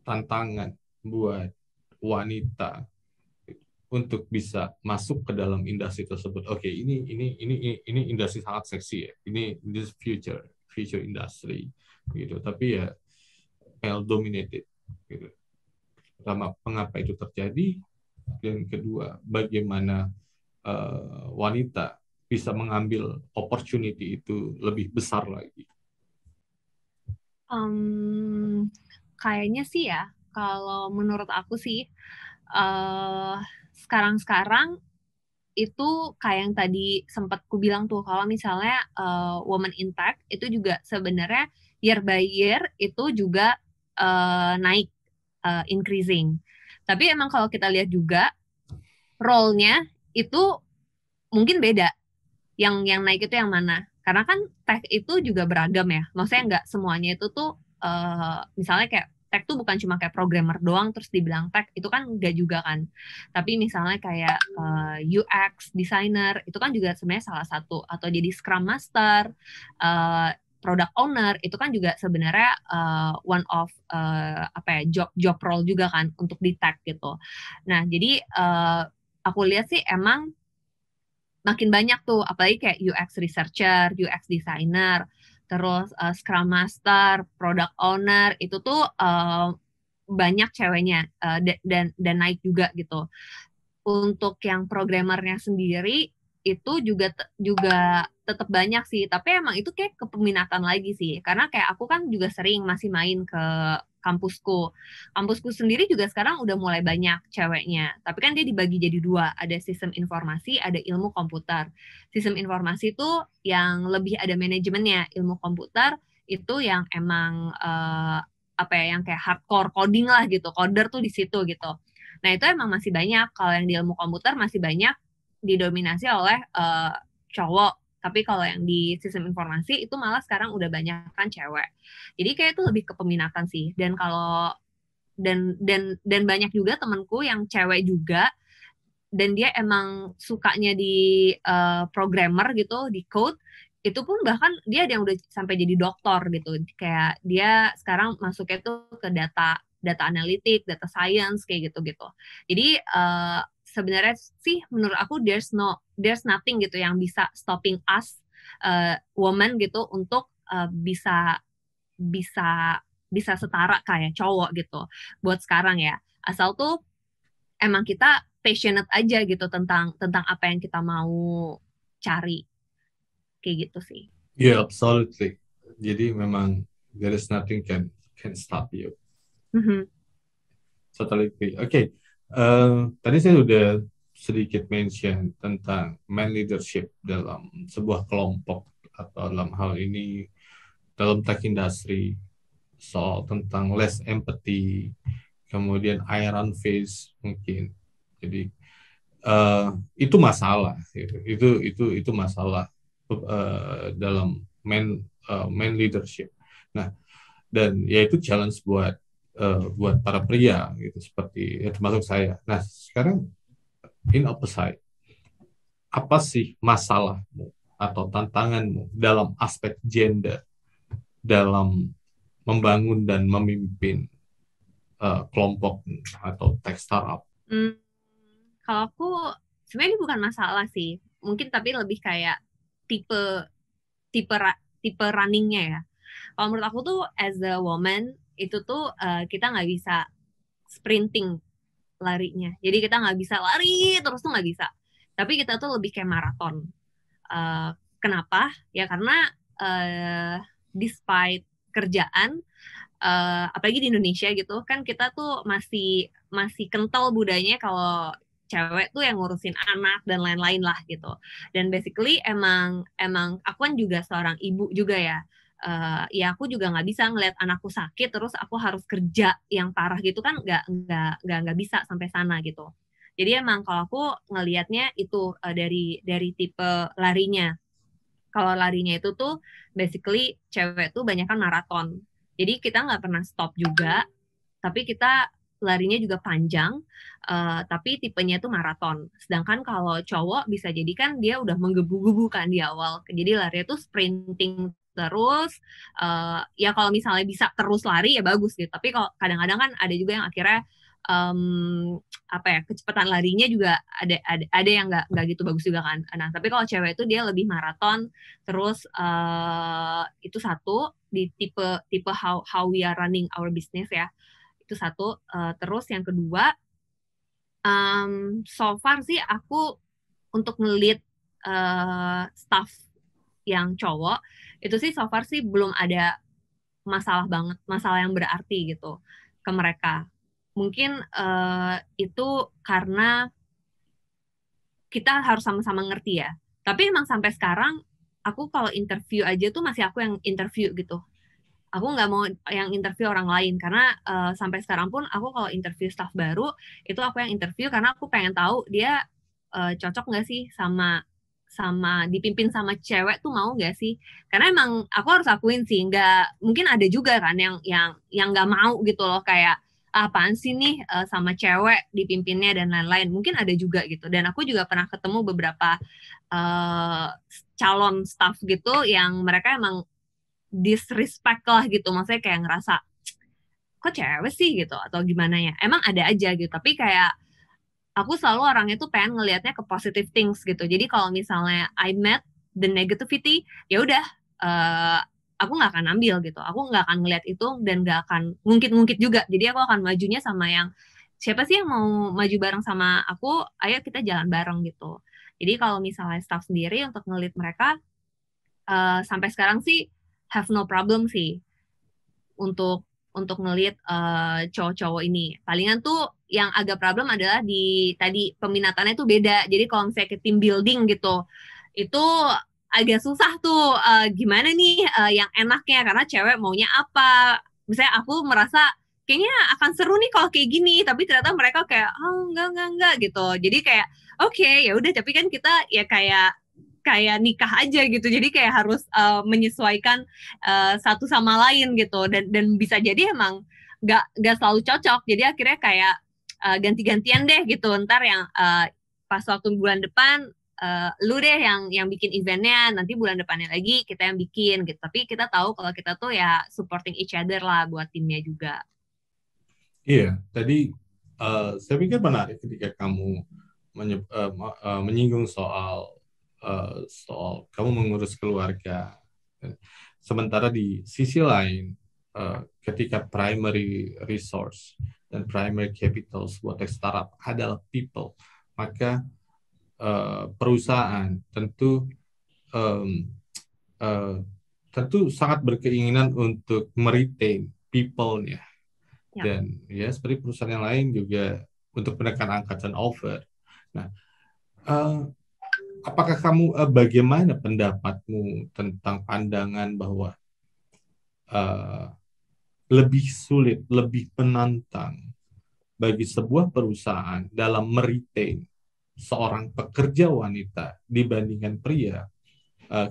tantangan buat wanita untuk bisa masuk ke dalam industri tersebut? Oke, ini industri sangat seksi ya. Ini future industry gitu. Tapi ya male dominated gitu. Pertama, mengapa itu terjadi? Dan kedua, bagaimana wanita bisa mengambil opportunity itu lebih besar lagi? Kayaknya sih ya, kalau menurut aku sih, sekarang-sekarang itu kayak yang tadi sempat ku bilang tuh, kalau misalnya woman in tech itu juga sebenarnya year by year itu juga naik, increasing. Tapi emang kalau kita lihat juga role-nya itu mungkin beda. Yang naik itu yang mana? Karena kan tech itu juga beragam ya. Maksudnya nggak semuanya itu tuh misalnya kayak tech tuh bukan cuma kayak programmer doang terus dibilang tech, itu kan enggak juga kan. Tapi misalnya kayak UX designer itu kan juga sebenarnya salah satu, atau jadi Scrum Master, product owner itu kan juga sebenarnya one of job role juga kan untuk di tech gitu. Nah jadi aku lihat sih emang makin banyak tuh, apalagi kayak UX researcher, UX designer, terus Scrum Master, Product Owner, itu tuh banyak ceweknya dan naik juga gitu. Untuk yang programmernya sendiri itu juga tetap banyak sih, tapi emang itu kayak kepeminatan lagi sih, karena kayak aku kan juga sering masih main ke kampusku sendiri juga sekarang udah mulai banyak ceweknya, tapi kan dia dibagi jadi dua, ada sistem informasi, ada ilmu komputer. Sistem informasi itu yang lebih ada manajemennya, ilmu komputer itu yang emang yang kayak hardcore coding lah gitu, coder tuh di situ gitu. Nah itu emang masih banyak, kalau yang di ilmu komputer masih banyak didominasi oleh cowok, tapi kalau yang di sistem informasi itu malah sekarang udah banyak kan cewek. Jadi kayak itu lebih ke peminatan sih. Dan kalau dan banyak juga temanku yang cewek juga, dan dia emang sukanya di programmer gitu, di code, itu pun bahkan dia ada yang udah sampai jadi doktor gitu. Kayak dia sekarang masuknya tuh ke data analitik, data science kayak gitu-gitu. Jadi sebenarnya sih menurut aku there's nothing gitu yang bisa stopping us woman gitu untuk bisa setara kayak cowok gitu buat sekarang ya. Asal tuh emang kita passionate aja gitu tentang apa yang kita mau cari. Kayak gitu sih. Yeah, absolutely. Jadi memang there is nothing can stop you. Totally agree. Okay. Tadi saya udah sedikit mention tentang man leadership dalam sebuah kelompok atau dalam hal ini dalam tech industry, soal tentang less empathy, kemudian iron fist mungkin. Jadi itu masalah, itu masalah dalam man leadership. Nah, dan ya itu challenge buat para pria gitu, seperti ya, termasuk saya. Nah, sekarang in opposite, apa sih masalahmu atau tantanganmu dalam aspek gender dalam membangun dan memimpin kelompok atau tech startup? Kalau aku sebenarnya ini bukan masalah sih, mungkin tapi lebih kayak tipe runningnya ya. Kalau menurut aku tuh as a woman itu tuh kita nggak bisa sprinting larinya. Jadi kita nggak bisa lari terus tuh nggak bisa. Tapi kita tuh lebih kayak maraton. Kenapa? Ya karena despite kerjaan, apalagi di Indonesia gitu kan, kita tuh masih kental budayanya kalau cewek tuh yang ngurusin anak dan lain-lain lah gitu. Dan basically emang aku kan juga seorang ibu juga ya. Ya aku juga nggak bisa ngeliat anakku sakit terus aku harus kerja yang parah gitu kan, nggak bisa sampai sana gitu. Jadi emang kalau aku ngelihatnya itu dari tipe larinya. Kalau larinya itu tuh basically cewek tuh banyak kan maraton. Jadi kita nggak pernah stop juga, tapi kita larinya juga panjang, tapi tipenya tuh maraton. Sedangkan kalau cowok bisa jadi kan dia udah menggebu-gebu kan di awal. Jadi larinya tuh sprinting terus, ya kalau misalnya bisa terus lari ya bagus gitu. Tapi kalau kadang-kadang kan ada juga yang akhirnya kecepatan larinya juga ada yang nggak gitu bagus juga kan. Nah tapi kalau cewek itu dia lebih maraton terus, itu satu di tipe how we are running our business ya, itu satu. Terus yang kedua, so far sih aku untuk nge-lead staff yang cowok itu sih so far sih belum ada masalah yang berarti gitu ke mereka. Mungkin itu karena kita harus sama-sama ngerti ya. Tapi emang sampai sekarang aku kalau interview aja tuh masih aku yang interview gitu. Aku nggak mau yang interview orang lain karena sampai sekarang pun aku kalau interview staff baru itu aku yang interview karena aku pengen tahu dia cocok nggak sih sama dipimpin sama cewek tuh mau nggak sih? Karena emang aku harus akuin sih, nggak mungkin ada juga kan yang nggak mau gitu loh, kayak apaan sih nih sama cewek dipimpinnya dan lain-lain. Mungkin ada juga gitu. Dan aku juga pernah ketemu beberapa uh, calon staff gitu yang mereka emang disrespect lah gitu. Maksudnya kayak ngerasa kok cewek sih gitu atau gimana ya. Emang ada aja gitu. Tapi kayak aku selalu orangnya tuh pengen ngelihatnya ke positive things gitu. Jadi kalau misalnya I met the negativity, ya udah uh, aku nggak akan ambil gitu. Aku nggak akan ngelihat itu dan nggak akan ngungkit-ngungkit juga. Jadi aku akan majunya sama yang siapa sih yang mau maju bareng sama aku, ayo kita jalan bareng gitu. Jadi kalau misalnya staff sendiri untuk ngelit mereka, sampai sekarang sih have no problem sih untuk ngelit cowok-cowok ini. Palingan tuh yang agak problem adalah di tadi peminatannya tuh beda. Jadi kalau misalnya ke team building gitu, itu agak susah tuh gimana nih yang enaknya karena cewek maunya apa. Misalnya aku merasa kayaknya akan seru nih kalau kayak gini, tapi ternyata mereka kayak oh enggak gitu. Jadi kayak oke, ya udah, tapi kan kita ya kayak nikah aja gitu. Jadi kayak harus menyesuaikan satu sama lain gitu, dan bisa jadi emang nggak selalu cocok. Jadi akhirnya kayak ganti-gantian deh gitu. Ntar yang pas waktu bulan depan lu deh yang bikin eventnya, nanti bulan depannya lagi kita yang bikin gitu. Tapi kita tahu kalau kita tuh ya supporting each other lah buat timnya juga. Iya, tadi saya pikir menarik ketika kamu menyinggung soal kamu mengurus keluarga. Sementara di sisi lain, ketika primary resource dan primary capital sebuah startup adalah people, maka perusahaan um, tentu sangat berkeinginan untuk meretain people-nya. Ya. Dan ya seperti perusahaan yang lain juga untuk menekan angka turnover. Nah, apakah kamu bagaimana pendapatmu tentang pandangan bahwa lebih sulit, lebih menantang bagi sebuah perusahaan dalam meretain seorang pekerja wanita dibandingkan pria,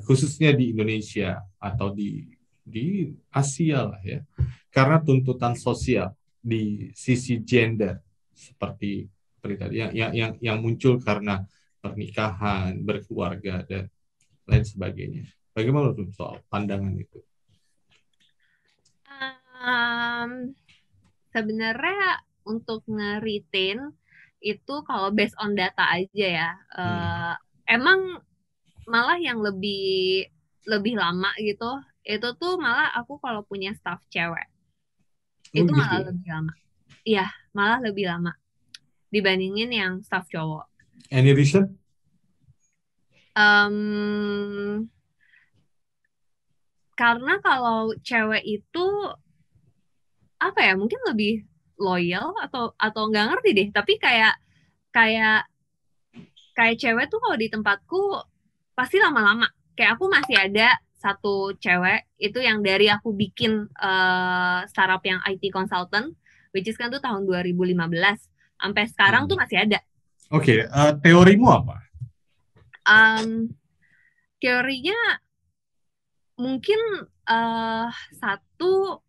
khususnya di Indonesia atau di Asia lah ya, karena tuntutan sosial di sisi gender seperti tadi yang muncul karena pernikahan, berkeluarga dan lain sebagainya. Bagaimana menurut soal pandangan itu? Sebenarnya untuk nge-retain itu kalau based on data aja ya, emang malah yang lebih lama gitu, itu tuh malah aku kalau punya staff cewek itu gitu malah ya? lebih lama. Iya, malah lebih lama dibandingin yang staff cowok. Any reason? Karena kalau cewek itu apa ya, mungkin lebih loyal atau nggak ngerti deh, tapi kayak kayak cewek tuh kalau di tempatku pasti lama-lama. Kayak aku masih ada satu cewek itu yang dari aku bikin startup yang IT consultant, which is kan tuh tahun 2015 sampai sekarang tuh masih ada. Oke, teorimu apa? Teorinya mungkin satu,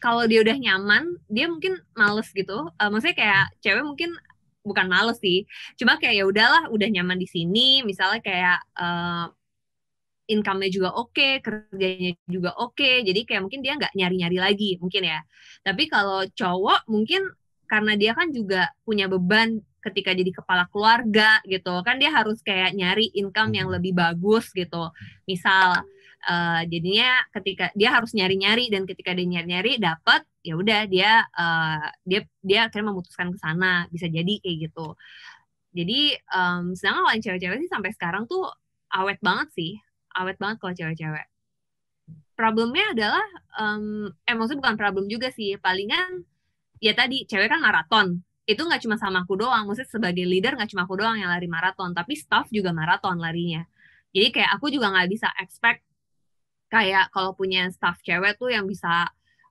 kalau dia udah nyaman, dia mungkin males gitu. Maksudnya kayak cewek mungkin bukan males sih, cuma kayak ya udahlah, udah nyaman di sini. Misalnya kayak income-nya juga oke, kerjanya juga oke, jadi kayak mungkin dia nggak nyari-nyari lagi mungkin ya. Tapi kalau cowok mungkin karena dia kan juga punya beban ketika jadi kepala keluarga gitu kan, dia harus kayak nyari income yang lebih bagus gitu. Misal jadinya ketika dia harus nyari-nyari, dan ketika dia nyari-nyari dapat, ya udah dia akhirnya memutuskan ke sana, bisa jadi kayak gitu. Jadi sedangkan kalau cewek-cewek sih sampai sekarang tuh awet banget kalau cewek-cewek. Problemnya adalah maksudnya bukan problem juga sih, palingan ya tadi cewek kan maraton, itu nggak cuma sama aku doang. Maksudnya sebagai leader nggak cuma aku doang yang lari maraton, tapi staff juga maraton larinya. Jadi kayak aku juga nggak bisa expect kayak kalau punya staff cewek tuh yang bisa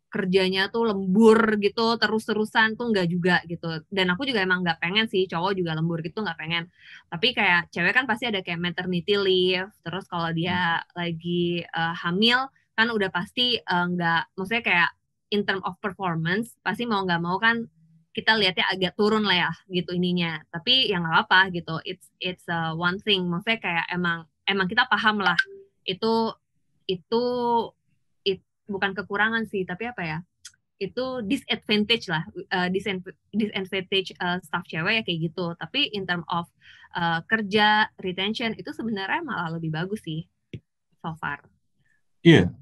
kerjanya tuh lembur gitu terus-terusan tuh nggak juga gitu. Dan aku juga emang nggak pengen sih cowok juga lembur gitu, nggak pengen. Tapi kayak cewek kan pasti ada kayak maternity leave, terus kalau dia lagi hamil kan udah pasti nggak, maksudnya kayak in term of performance pasti mau nggak mau kan kita lihatnya agak turun lah ya gitu ininya. Tapi yang nggak apa gitu, it's one thing, maksudnya kayak emang emang kita paham lah itu itu bukan kekurangan sih, tapi apa ya, itu disadvantage lah, disadvantage staff cewek ya kayak gitu. Tapi in term of kerja retention itu sebenarnya malah lebih bagus sih so far. Iya,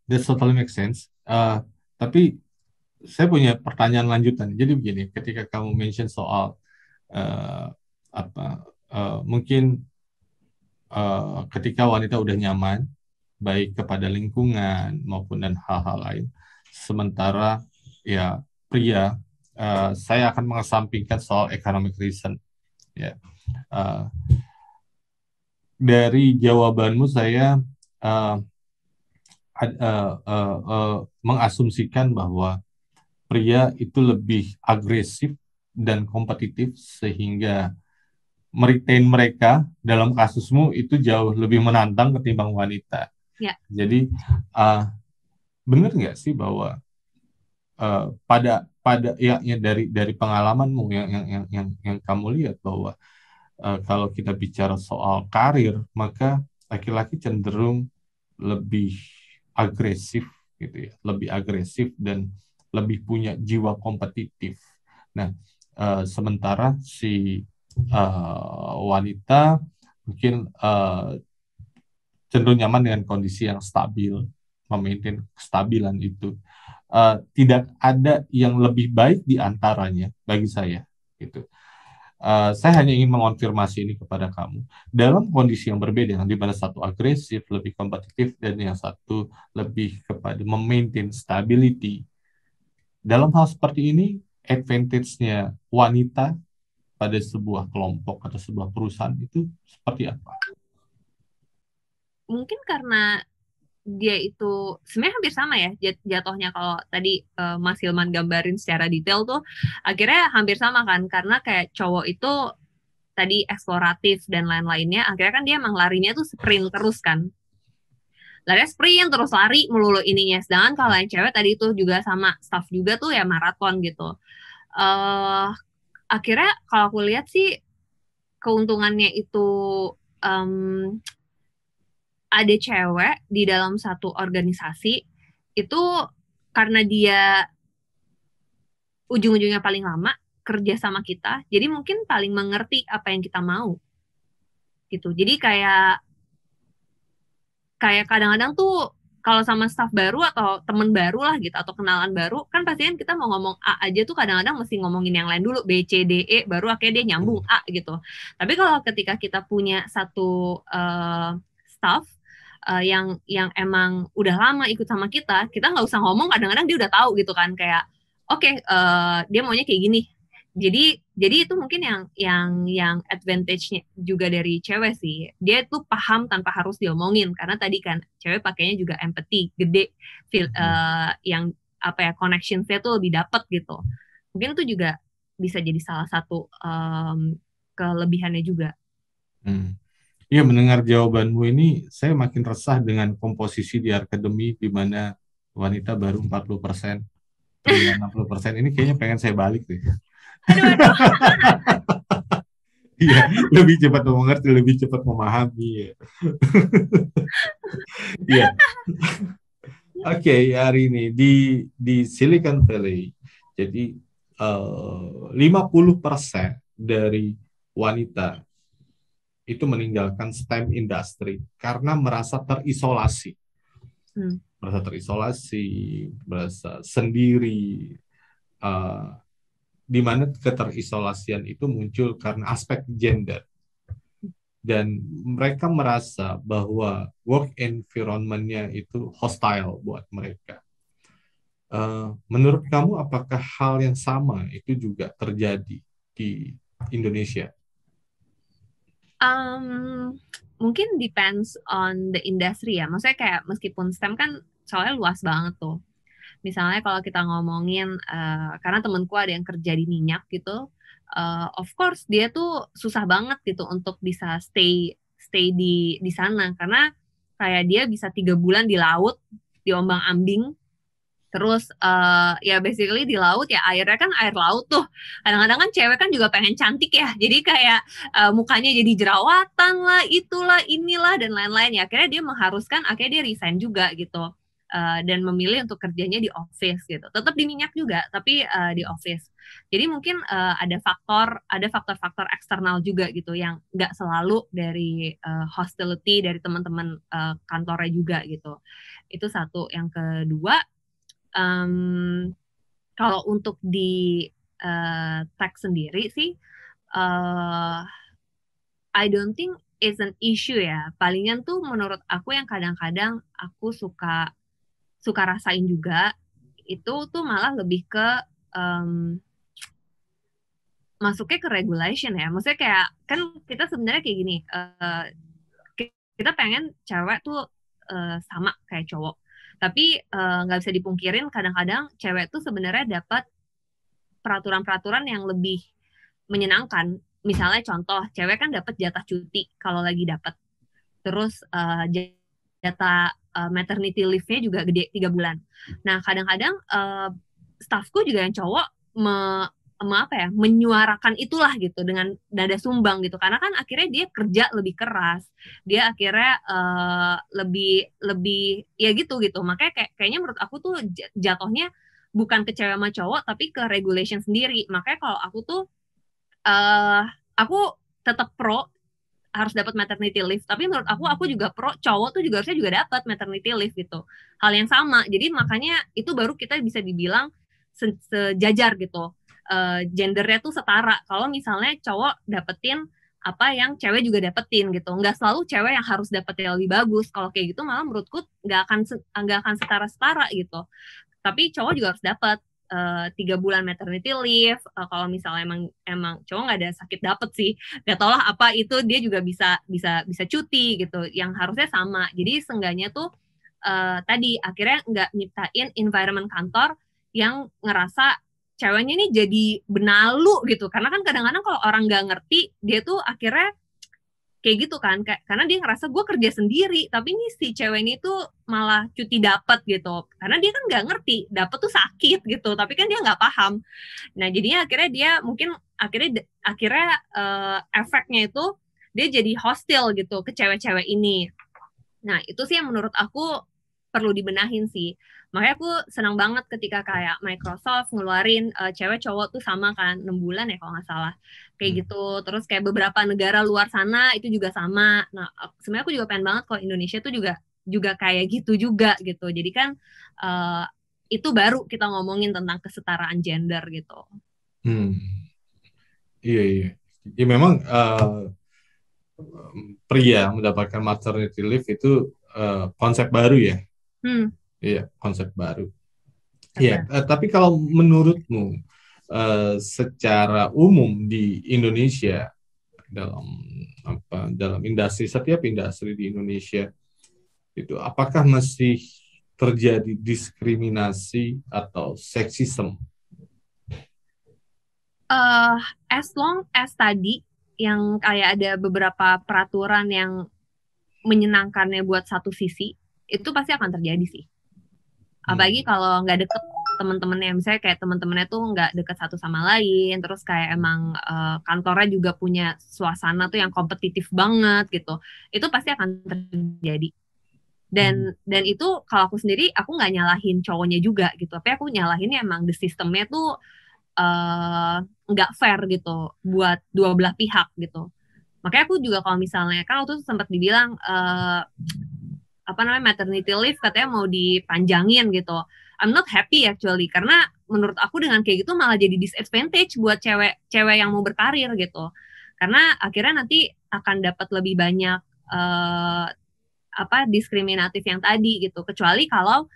that totally make sense. Tapi saya punya pertanyaan lanjutan. Jadi begini, ketika kamu mention soal uh, apa, mungkin ketika wanita udah nyaman, baik kepada lingkungan maupun dan hal-hal lain, sementara ya pria, saya akan mengesampingkan soal economic reason. Ya, uh, dari jawabanmu saya uh, mengasumsikan bahwa pria itu lebih agresif dan kompetitif sehingga meretain mereka dalam kasusmu itu jauh lebih menantang ketimbang wanita. Ya. Jadi benar nggak sih bahwa pada ya dari pengalamanmu yang kamu lihat bahwa kalau kita bicara soal karir maka laki-laki cenderung lebih agresif gitu ya, lebih agresif dan lebih punya jiwa kompetitif. Nah, sementara si wanita mungkin cenderung nyaman dengan kondisi yang stabil, memaintain kestabilan itu. Tidak ada yang lebih baik di antaranya bagi saya. Gitu. Saya hanya ingin mengonfirmasi ini kepada kamu. Dalam kondisi yang berbeda, di mana satu agresif, lebih kompetitif, dan yang satu lebih kepada memaintain stability. Dalam hal seperti ini, advantage-nya wanita pada sebuah kelompok atau sebuah perusahaan itu seperti apa? Mungkin karena dia itu sebenarnya hampir sama ya jatuhnya, kalau tadi Mas Hilman gambarin secara detail tuh akhirnya hampir sama kan, karena kayak cowok itu tadi eksploratif dan lain-lainnya, akhirnya kan dia emang larinya tuh sprint terus kan, larinya sprint terus lari melulu ininya. Sedangkan kalau yang cewek tadi tuh juga sama staff juga tuh ya maraton gitu. Akhirnya kalau aku lihat sih keuntungannya itu um, ada cewek di dalam satu organisasi itu karena dia ujung-ujungnya paling lama kerja sama kita, jadi mungkin paling mengerti apa yang kita mau gitu. Jadi kayak kadang-kadang tuh kalau sama staff baru atau temen baru lah gitu atau kenalan baru kan pasti kan kita mau ngomong A aja tuh kadang-kadang mesti ngomongin yang lain dulu, B C D E baru akhirnya dia nyambung A gitu. Tapi kalau ketika kita punya satu staff yang emang udah lama ikut sama kita nggak usah ngomong, kadang-kadang dia udah tahu gitu kan, kayak oke, dia maunya kayak gini. Jadi itu mungkin yang advantage-nya juga dari cewek sih. Dia tuh paham tanpa harus diomongin, karena tadi kan cewek pakainya juga empathy gede, yang apa ya, connections-nya tuh lebih dapet gitu. Mungkin itu juga bisa jadi salah satu kelebihannya juga. Iya, mendengar jawabanmu ini saya makin resah dengan komposisi di akademi di mana wanita baru 40%, pria 60%. Ini kayaknya pengen saya balik deh. Aduh. Iya, lebih cepat mengerti, lebih cepat memahami. Ya. Iya. Oke, hari ini di Silicon Valley, jadi 50% dari wanita itu meninggalkan STEM industry karena merasa terisolasi. Merasa terisolasi, merasa sendiri, di mana keterisolasian itu muncul karena aspek gender. Dan mereka merasa bahwa work environment-nya itu hostile buat mereka. Menurut kamu, apakah hal yang sama itu juga terjadi di Indonesia? Mungkin depends on the industry ya. Maksudnya kayak meskipun STEM kan soalnya luas banget tuh. Misalnya kalau kita ngomongin, karena temenku ada yang kerja di minyak gitu, of course dia tuh susah banget gitu untuk bisa stay stay di sana karena kayak dia bisa 3 bulan di laut, diombang-ambing. Terus ya basically di laut ya airnya kan air laut tuh. Kadang-kadang kan cewek kan juga pengen cantik ya. Jadi kayak mukanya jadi jerawatan lah, itulah, inilah dan lain-lain ya. Akhirnya dia mengharuskan akhirnya dia resign juga gitu. Dan memilih untuk kerjanya di office gitu. Tetap di minyak juga tapi di office. Jadi mungkin ada faktor-faktor eksternal juga gitu yang nggak selalu dari hostility dari teman-teman kantornya juga gitu. Itu satu. Yang kedua, kalau untuk di tech sendiri sih, I don't think it's an issue ya. Palingan tuh menurut aku yang kadang-kadang aku suka rasain juga, itu tuh malah lebih ke masuknya ke regulation ya. Maksudnya kayak, kan kita sebenarnya kayak gini, kita pengen cewek tuh sama kayak cowok. Tapi nggak bisa dipungkirin kadang-kadang cewek tuh sebenarnya dapat peraturan-peraturan yang lebih menyenangkan. Misalnya contoh, cewek kan dapat jatah cuti kalau lagi dapat. Terus jatah maternity leave-nya juga gede 3 bulan. Nah kadang-kadang staffku juga yang cowok menyuarakan itulah gitu dengan dada sumbang gitu, karena kan akhirnya dia kerja lebih keras, dia akhirnya lebih ya gitu makanya kayaknya menurut aku tuh jatuhnya bukan ke cewek sama cowok tapi ke regulation sendiri. Makanya kalau aku tuh aku tetap pro harus dapat maternity leave, tapi menurut aku juga pro cowok tuh juga harusnya juga dapat maternity leave gitu, hal yang sama. Jadi makanya itu baru kita bisa dibilang sejajar gitu, gendernya tuh setara. Kalau misalnya cowok dapetin apa yang cewek juga dapetin gitu, nggak selalu cewek yang harus dapet yang lebih bagus. Kalau kayak gitu malah menurutku nggak akan setara gitu. Tapi cowok juga harus dapat 3 bulan maternity leave. Kalau misalnya emang cowok nggak ada sakit dapet sih, nggak tau lah apa itu, dia juga bisa cuti gitu, yang harusnya sama. Jadi seenggaknya tuh tadi akhirnya nggak nyiptain environment kantor yang ngerasa ceweknya ini jadi benalu gitu. Karena kan kadang-kadang kalau orang nggak ngerti, dia tuh akhirnya kayak gitu kan, karena dia ngerasa gue kerja sendiri tapi ini si cewek ini tuh malah cuti dapat gitu, karena dia kan nggak ngerti dapat tuh sakit gitu, tapi kan dia nggak paham. Nah jadinya akhirnya dia mungkin akhirnya efeknya itu dia jadi hostile gitu ke cewek-cewek ini. Nah itu sih yang menurut aku perlu dibenahin sih. Makanya aku senang banget ketika kayak Microsoft ngeluarin cewek cowok tuh sama kan 6 bulan ya kalau nggak salah kayak gitu. Terus kayak beberapa negara luar sana itu juga sama. Nah sebenarnya aku juga pengen banget kalau Indonesia tuh juga kayak gitu juga gitu. Jadi kan itu baru kita ngomongin tentang kesetaraan gender gitu. Iya. Ya memang pria mendapatkan maternity leave itu konsep baru ya. Iya, konsep baru. Iya, tapi kalau menurutmu secara umum di Indonesia dalam setiap industri di Indonesia itu apakah masih terjadi diskriminasi atau seksisme? As long as tadi yang kayak ada beberapa peraturan yang menyenangkannya buat satu sisi, itu pasti akan terjadi sih. Apalagi kalau nggak deket teman-temannya, misalnya kayak teman-temannya tuh nggak deket satu sama lain, terus kayak emang kantornya juga punya suasana tuh yang kompetitif banget gitu, itu pasti akan terjadi. Dan itu kalau aku sendiri, aku nggak nyalahin cowoknya juga gitu, tapi aku nyalahinnya emang the systemnya tuh nggak fair gitu buat dua belah pihak gitu. Makanya aku juga kalau misalnya kan waktu itu sempat dibilang maternity leave katanya mau dipanjangin gitu. I'm not happy actually, karena menurut aku dengan kayak gitu malah jadi disadvantage buat cewek yang mau berkarir gitu. Karena akhirnya nanti akan dapat lebih banyak diskriminatif yang tadi gitu. Kecuali kalau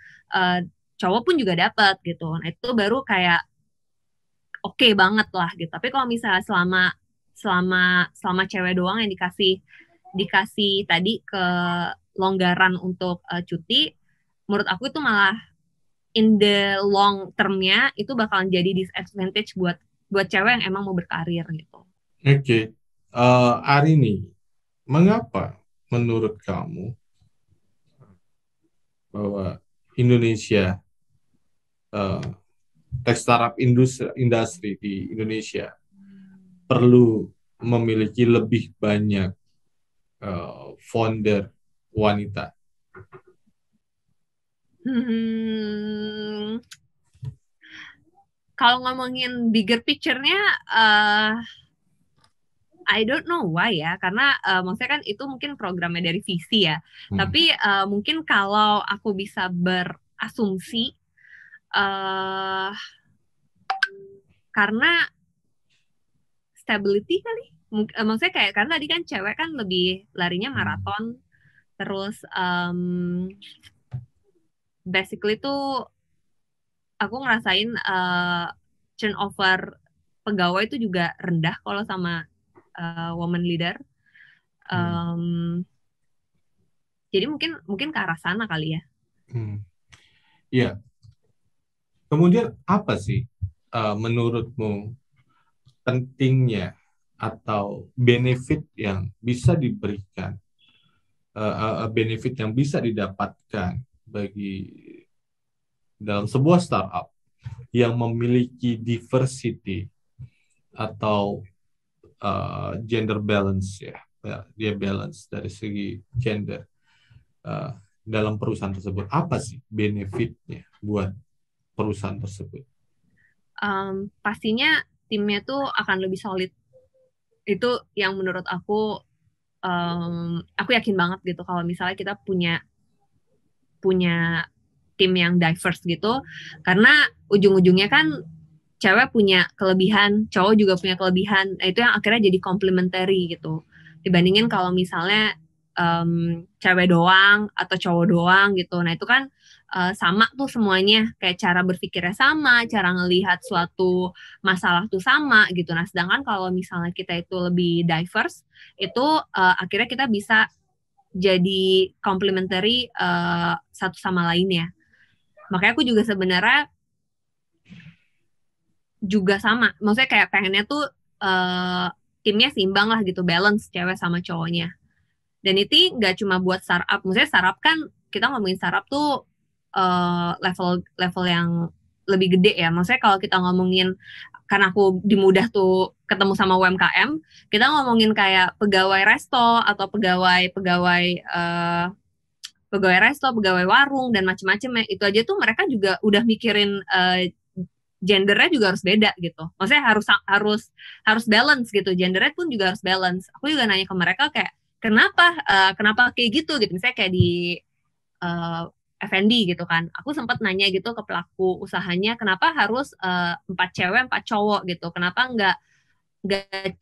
cowok pun juga dapat gitu. Nah itu baru kayak oke banget lah gitu. Tapi kalau misalnya selama cewek doang yang dikasih tadi kelonggaran untuk cuti, menurut aku itu malah in the long termnya itu bakalan jadi disadvantage buat cewek yang emang mau berkarir gitu. Oke. Arini, mengapa menurut kamu bahwa Indonesia, tech startup industri di Indonesia perlu memiliki lebih banyak founder wanita? Kalau ngomongin bigger picture-nya, I don't know why ya, karena maksudnya kan itu mungkin programnya dari visi ya. Tapi mungkin kalau aku bisa berasumsi, karena stability kali. Maksudnya kayak karena tadi kan cewek kan lebih larinya maraton, terus basically tuh aku ngerasain turnover pegawai itu juga rendah kalau sama woman leader. Jadi mungkin ke arah sana kali ya. Iya. Kemudian apa sih menurutmu pentingnya atau benefit yang bisa diberikan, benefit yang bisa didapatkan bagi dalam sebuah startup yang memiliki diversity atau gender balance ya, dia balance dari segi gender dalam perusahaan tersebut. Apa sih benefitnya buat perusahaan tersebut? Pastinya timnya tuh akan lebih solid. Itu yang menurut aku yakin banget gitu kalau misalnya kita punya tim yang diverse gitu, karena ujung-ujungnya kan cewek punya kelebihan, cowok juga punya kelebihan. Nah, itu yang akhirnya jadi complementary gitu. Dibandingin kalau misalnya cewek doang atau cowok doang gitu. Nah, itu kan sama tuh semuanya. Kayak cara berpikirnya sama, cara ngelihat suatu masalah tuh sama gitu. Nah, sedangkan kalau misalnya kita itu lebih diverse, itu akhirnya kita bisa jadi complementary satu sama lainnya. Makanya aku juga sebenarnya juga sama, maksudnya kayak pengennya tuh timnya seimbang lah gitu, balance cewek sama cowoknya. Dan itu nggak cuma buat startup, maksudnya startup kan kita ngomongin startup tuh level yang lebih gede ya. Maksudnya kalau kita ngomongin, karena aku di Mudah tuh ketemu sama UMKM, kita ngomongin kayak pegawai resto atau pegawai resto, pegawai warung dan macam-macam ya. Itu aja tuh mereka juga udah mikirin gendernya juga harus beda gitu. Maksudnya harus balance gitu. Gendernya pun juga harus balance. Aku juga nanya ke mereka kayak kenapa kayak gitu gitu. Misalnya kayak di F&B gitu kan. Aku sempat nanya gitu ke pelaku usahanya, kenapa harus 4 cewek 4 cowok gitu. Kenapa nggak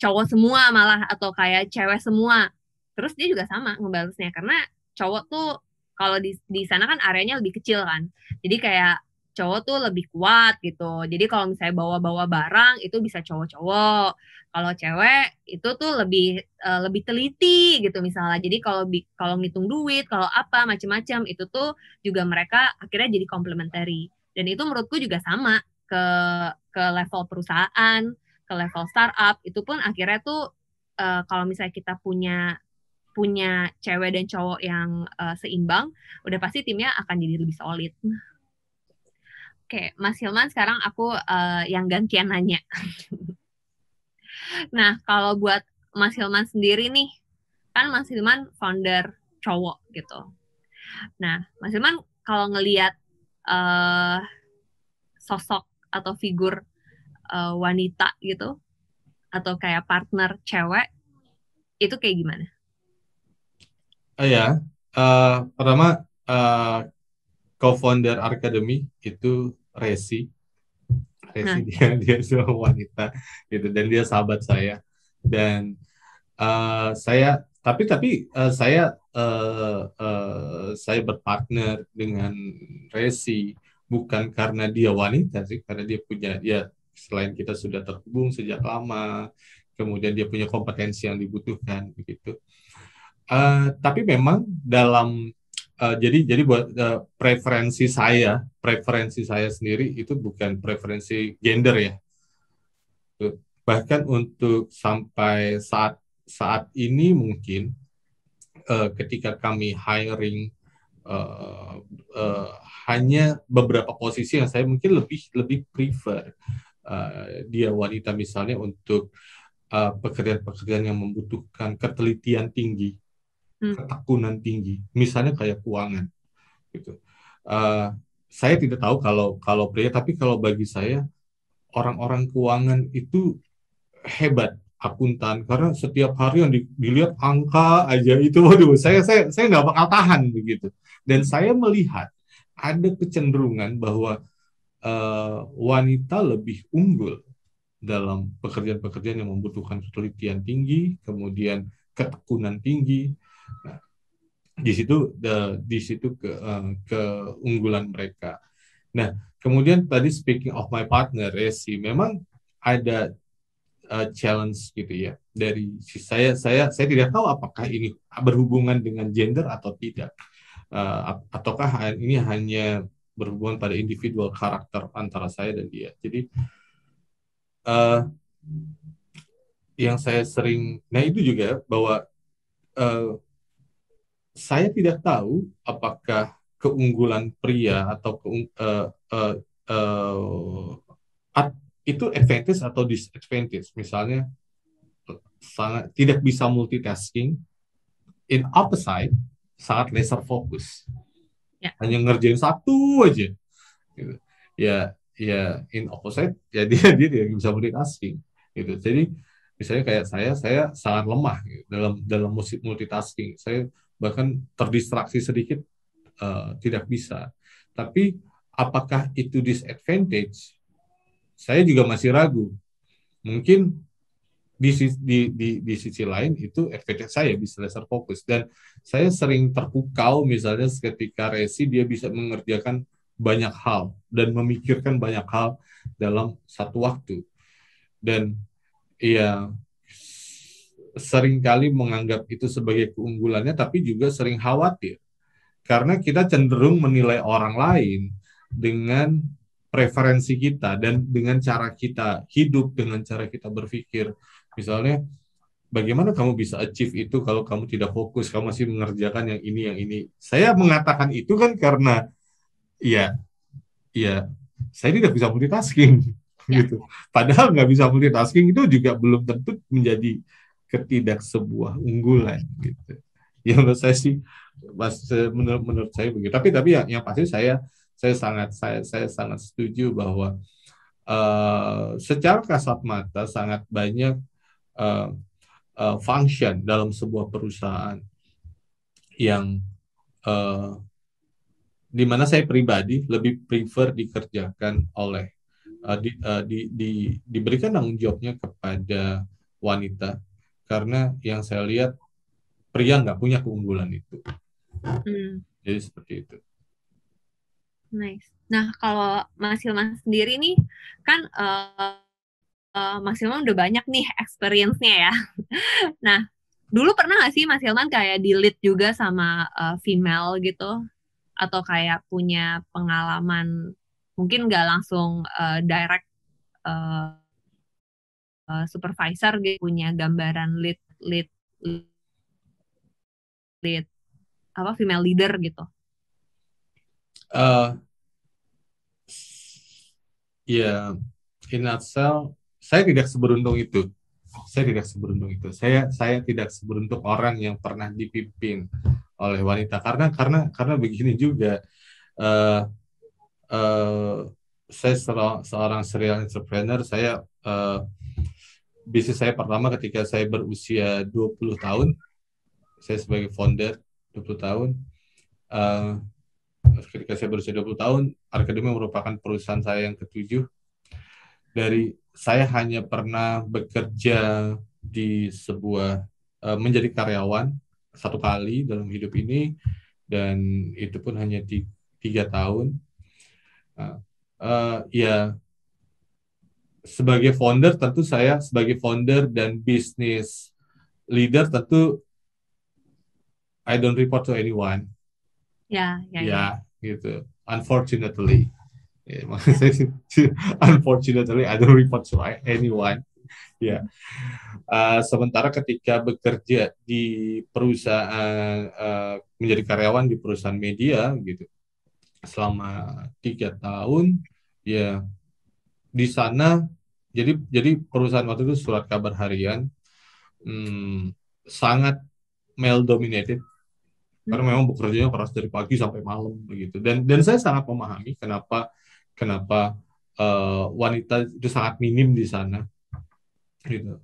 cowok semua malah, atau kayak cewek semua. Terus dia juga sama ngebalesnya, karena cowok tuh kalau di sana kan areanya lebih kecil kan. Jadi kayak cowok tuh lebih kuat gitu. Jadi kalau misalnya bawa-bawa barang itu bisa cowok-cowok. Kalau cewek itu tuh lebih teliti gitu misalnya. Jadi kalau ngitung duit, kalau apa macam-macam itu tuh juga mereka akhirnya jadi complementary. Dan itu menurutku juga sama ke level perusahaan, ke level startup. Itu pun akhirnya tuh kalau misalnya kita punya cewek dan cowok yang seimbang, udah pasti timnya akan jadi lebih solid. Oke, Mas Hilman, sekarang aku yang gantian nanya. Nah, kalau buat Mas Hilman sendiri nih, kan Mas Hilman founder cowok gitu. Nah, Mas Hilman kalau ngelihat sosok atau figur wanita gitu, atau kayak partner cewek, itu kayak gimana? Ya, pertama co-founder Arkademi itu Resi dia seorang wanita gitu, dan dia sahabat saya, dan saya saya berpartner dengan Resi bukan karena dia wanita sih, karena dia selain kita sudah terhubung sejak lama, kemudian dia punya kompetensi yang dibutuhkan begitu. Tapi memang dalam jadi buat preferensi saya sendiri itu bukan preferensi gender ya. Bahkan untuk sampai saat ini mungkin ketika kami hiring uh, uh, hanya beberapa posisi yang saya mungkin lebih prefer dia wanita misalnya untuk pekerjaan-pekerjaan yang membutuhkan ketelitian tinggi, ketekunan tinggi, misalnya kayak keuangan gitu. Saya tidak tahu kalau pria, tapi kalau bagi saya orang-orang keuangan itu hebat, akuntan, karena setiap hari yang dilihat angka aja itu, waduh, saya nggak bakal tahan begitu. Dan saya melihat ada kecenderungan bahwa wanita lebih unggul dalam pekerjaan-pekerjaan yang membutuhkan ketelitian tinggi, kemudian ketekunan tinggi. Nah, di situ keunggulan mereka. Nah, kemudian tadi speaking of my partner, Resi, memang ada challenge gitu ya dari saya tidak tahu apakah ini berhubungan dengan gender atau tidak, ataukah ini hanya berhubungan pada individual karakter antara saya dan dia. Jadi yang saya sering, nah itu juga bahwa saya tidak tahu apakah keunggulan pria atau itu advantage atau disadvantage. Misalnya sangat tidak bisa multitasking, in opposite sangat laser fokus, hanya ngerjain satu aja gitu. Ya in opposite ya dia tidak bisa multitasking gitu. Jadi misalnya kayak saya sangat lemah gitu, dalam multitasking. Saya bahkan terdistraksi sedikit tidak bisa. Tapi apakah itu disadvantage? Saya juga masih ragu. Mungkin di sisi lain itu advantage saya bisa laser fokus, dan saya sering terpukau misalnya ketika Resi dia bisa mengerjakan banyak hal dan memikirkan banyak hal dalam satu waktu, dan ya seringkali menganggap itu sebagai keunggulannya, tapi juga sering khawatir karena kita cenderung menilai orang lain dengan preferensi kita dan dengan cara kita hidup, dengan cara kita berpikir. Misalnya, bagaimana kamu bisa achieve itu kalau kamu tidak fokus, kamu masih mengerjakan yang ini, yang ini. Saya mengatakan itu kan karena ya saya tidak bisa multitasking gitu. Padahal nggak bisa multitasking itu juga belum tentu menjadi sebuah unggulan gitu. Ya menurut saya sih, menurut saya begitu. Tapi yang pasti saya sangat setuju bahwa secara kasat mata sangat banyak function dalam sebuah perusahaan yang di mana saya pribadi lebih prefer dikerjakan oleh diberikan tanggung jawabnya kepada wanita, karena yang saya lihat pria nggak punya keunggulan itu. Jadi seperti itu. Nice. Nah, kalau Mas Hilman sendiri nih, kan Mas Hilman udah banyak nih experience-nya ya. Nah, dulu pernah nggak sih Mas Hilman kayak di-lead juga sama female gitu? Atau kayak punya pengalaman, mungkin nggak langsung direct supervisor gitu, punya gambaran lead apa female leader gitu? Ya, in nutshell, saya tidak seberuntung itu. Saya tidak seberuntung orang yang pernah dipimpin oleh wanita, karena begini juga. Saya seorang serial entrepreneur. Bisnis saya pertama ketika saya berusia 20 tahun. Saya sebagai founder 20 tahun. Ketika saya berusia 20 tahun, Arkademi merupakan perusahaan saya yang ke-7. Saya hanya pernah bekerja di sebuah menjadi karyawan satu kali dalam hidup ini, dan itu pun hanya 3 tahun. Ya, sebagai founder tentu saya sebagai founder dan business leader tentu I don't report to anyone. Ya, ya, ya. Ya, gitu. Unfortunately. Ya, maksudnya, unfortunately, I don't report to anyone. Ya. Sementara ketika bekerja di perusahaan, menjadi karyawan di perusahaan media gitu, selama 3 tahun, ya di sana, jadi perusahaan waktu itu Surat Kabar Harian, sangat male dominated, karena memang bekerjanya keras dari pagi sampai malam begitu. Dan saya sangat memahami kenapa wanita itu sangat minim di sana gitu.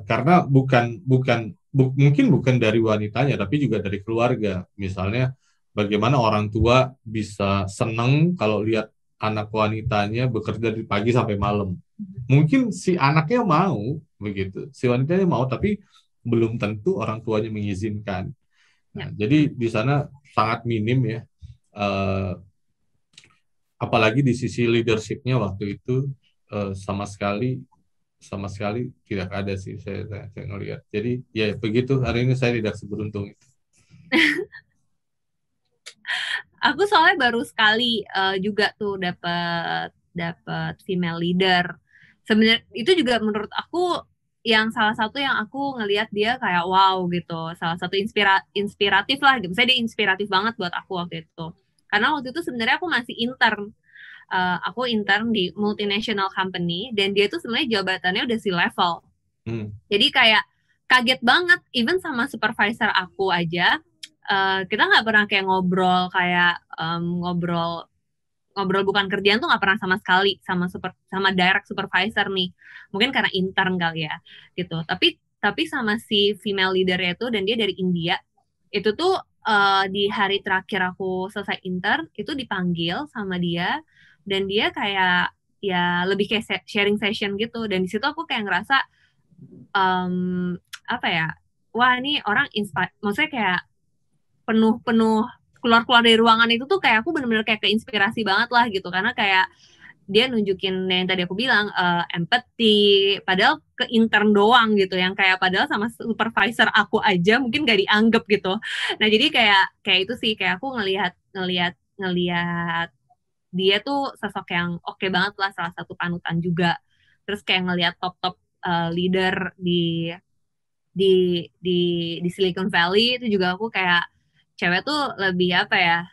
Karena mungkin bukan dari wanitanya, tapi juga dari keluarga. Misalnya bagaimana orang tua bisa seneng kalau lihat anak wanitanya bekerja dari pagi sampai malam. Mungkin si anaknya mau begitu, si wanitanya mau, tapi belum tentu orang tuanya mengizinkan. Nah, jadi di sana sangat minim ya. Eh, Apalagi di sisi leadershipnya waktu itu, sama sekali tidak ada sih, saya ngelihat. Jadi ya begitu, hari ini saya tidak seberuntung itu. Aku soalnya baru sekali juga tuh dapat female leader. Sebenarnya itu juga menurut aku yang salah satu yang aku ngelihat dia kayak wow gitu. Salah satu inspiratif lah gitu. Saya dia inspiratif banget buat aku waktu itu. Karena waktu itu sebenarnya aku masih intern. Aku intern di multinational company dan dia tuh sebenarnya jabatannya udah C-level. Jadi kayak kaget banget, even sama supervisor aku aja, kita nggak pernah kayak ngobrol ngobrol bukan kerjaan tuh nggak pernah sama sekali sama direct supervisor nih. Mungkin karena intern kali ya gitu. Tapi sama si female leadernya itu, dan dia dari India, itu tuh di hari terakhir aku selesai intern itu dipanggil sama dia, dan dia kayak ya lebih kayak sharing session gitu, dan di situ aku kayak ngerasa apa ya, wah ini orang maksudnya kayak penuh keluar dari ruangan itu tuh kayak aku bener-bener kayak keinspirasi banget lah gitu, karena kayak dia nunjukin yang tadi aku bilang, empathy, padahal ke intern doang gitu, yang kayak padahal sama supervisor aku aja mungkin gak dianggap gitu. Nah jadi kayak itu sih, kayak aku ngelihat dia tuh sosok yang oke banget lah, salah satu panutan juga. Terus kayak ngelihat top leader di Silicon Valley itu juga aku kayak cewek tuh lebih apa ya,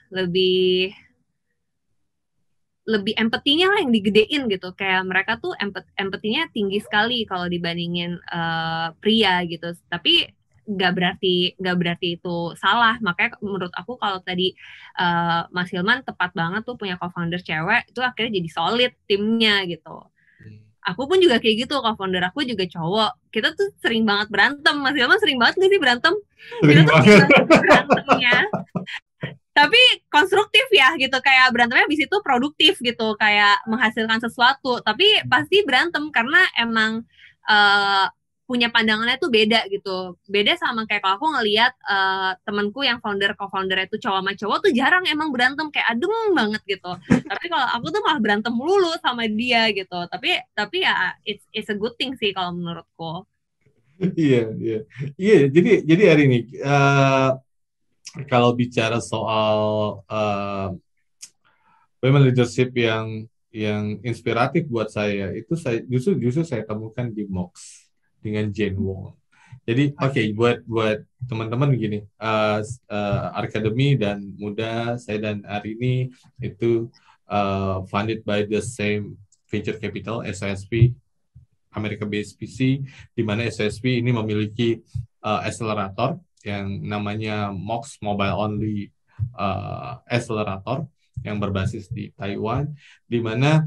lebih empatinya lah yang digedein gitu, kayak mereka tuh empatinya tinggi sekali kalau dibandingin pria gitu. Tapi nggak berarti itu salah. Makanya menurut aku kalau tadi Mas Hilman tepat banget tuh, punya co-founder cewek itu akhirnya jadi solid timnya gitu. Aku pun juga kayak gitu, co-founder aku juga cowok. Kita tuh sering banget berantem. Mas Hilman sering banget gak sih berantem? Kita tuh sering banget berantemnya. Tapi konstruktif ya gitu, kayak berantemnya habis itu produktif gitu, kayak menghasilkan sesuatu. Tapi pasti berantem karena emang punya pandangannya tuh beda gitu. Beda sama kayak kalau aku ngelihat temanku yang co-founder itu cowok sama cowok tuh jarang emang berantem, kayak adem banget gitu. Tapi kalau aku tuh malah berantem melulu sama dia gitu. Tapi ya it's a good thing sih kalau menurutku. Iya, iya, iya. Jadi hari ini, kalau bicara soal women leadership yang inspiratif buat saya, itu saya justru saya temukan di Mox dengan Jane Wong. Jadi buat teman-teman begini, Academy dan Muda, saya dan Arini itu funded by the same venture capital, SOSV, America Based VC, di mana SOSV ini memiliki accelerator yang namanya Mox Mobile Only Accelerator yang berbasis di Taiwan, di mana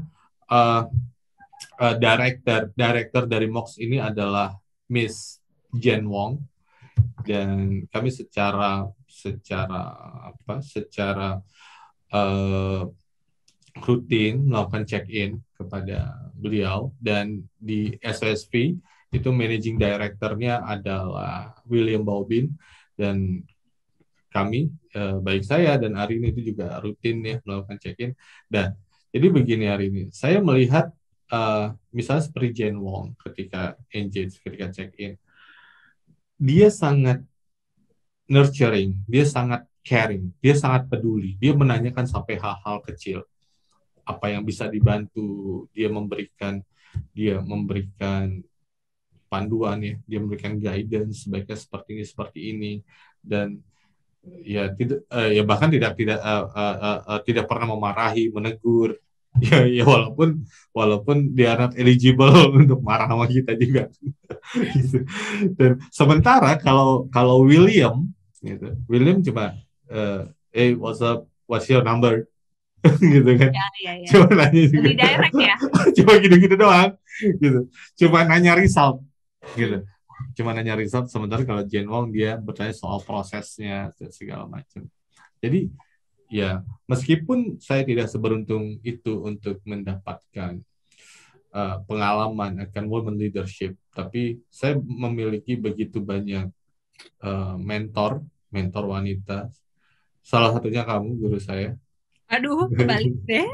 director dari Mox ini adalah Miss Jane Wong, dan kami secara rutin melakukan check-in kepada beliau, dan di SOSV itu managing directornya adalah William Baubin, dan kami, baik saya dan Arini itu juga rutin ya melakukan check-in. Dan jadi begini, Arini, saya melihat misalnya seperti Jane Wong ketika check-in, dia sangat nurturing, dia sangat caring, dia sangat peduli, dia menanyakan sampai hal-hal kecil, apa yang bisa dibantu, dia memberikan panduan ya, dia memberikan guidance sebaiknya seperti ini, dan ya tidak ya bahkan tidak pernah memarahi, menegur. Ya walaupun dia not eligible untuk marah sama kita juga. Gitu. Dan sementara kalau William gitu, William cuma hey, what's your number, gitu kan, Ya, ya, ya. cuma nanya juga, Lebih direct ya. cuma gitu-gitu doang, gitu, cuma nanya result, gitu, cuma nanya result. Sementara kalau Jane Wong dia bertanya soal prosesnya dan segala macam. Jadi ya meskipun saya tidak seberuntung itu untuk mendapatkan pengalaman akan women leadership, tapi saya memiliki begitu banyak mentor wanita. Salah satunya kamu, guru saya. Aduh, kebalik deh.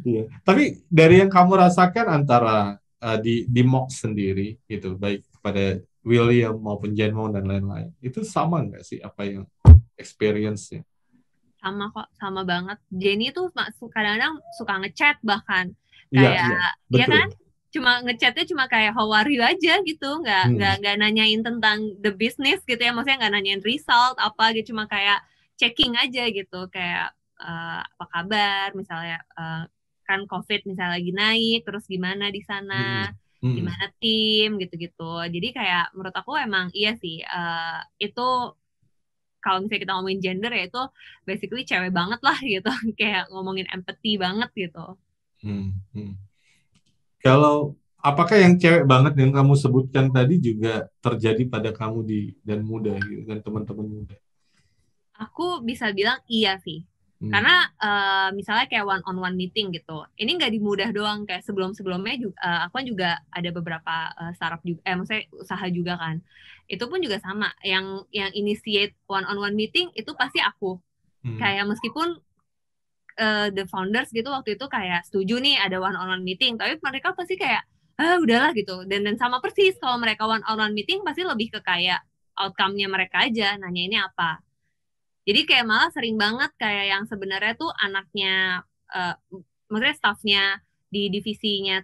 Iya. Tapi dari yang kamu rasakan antara di MOX sendiri, gitu, baik pada William maupun Jenmong dan lain-lain, itu sama nggak sih apa yang experience-nya? Sama kok, sama banget. Jenny tuh kadang-kadang suka ngechat bahkan Iya, kayak iya, ya betul. kan, cuma ngechatnya cuma kayak how are you aja gitu, nggak nanyain tentang the business gitu ya, maksudnya nggak nanyain result apa gitu, cuma kayak checking aja gitu, kayak apa kabar misalnya, kan COVID misalnya lagi naik, terus gimana di sana, gimana tim gitu-gitu. Jadi kayak menurut aku emang iya sih, itu kalau misalnya kita ngomongin gender ya itu basically cewek banget lah gitu, kayak ngomongin empathy banget gitu. Kalau apakah yang cewek banget yang kamu sebutkan tadi juga terjadi pada kamu dan muda gitu, dan teman-teman muda? Aku bisa bilang iya sih. Karena misalnya kayak one on one meeting gitu. Ini nggak di mudah doang, kayak sebelum-sebelumnya juga aku kan juga ada beberapa startup juga, maksudnya usaha juga kan. Itu pun juga sama. Yang initiate one on one meeting itu pasti aku. Kayak meskipun the founders gitu waktu itu kayak setuju nih ada one on one meeting, tapi mereka pasti kayak udahlah gitu. Dan sama persis kalau mereka one on one meeting pasti lebih ke kayak outcome-nya mereka aja, nanya ini apa. Jadi kayak malah sering banget kayak yang sebenarnya tuh anaknya, maksudnya staffnya di divisinya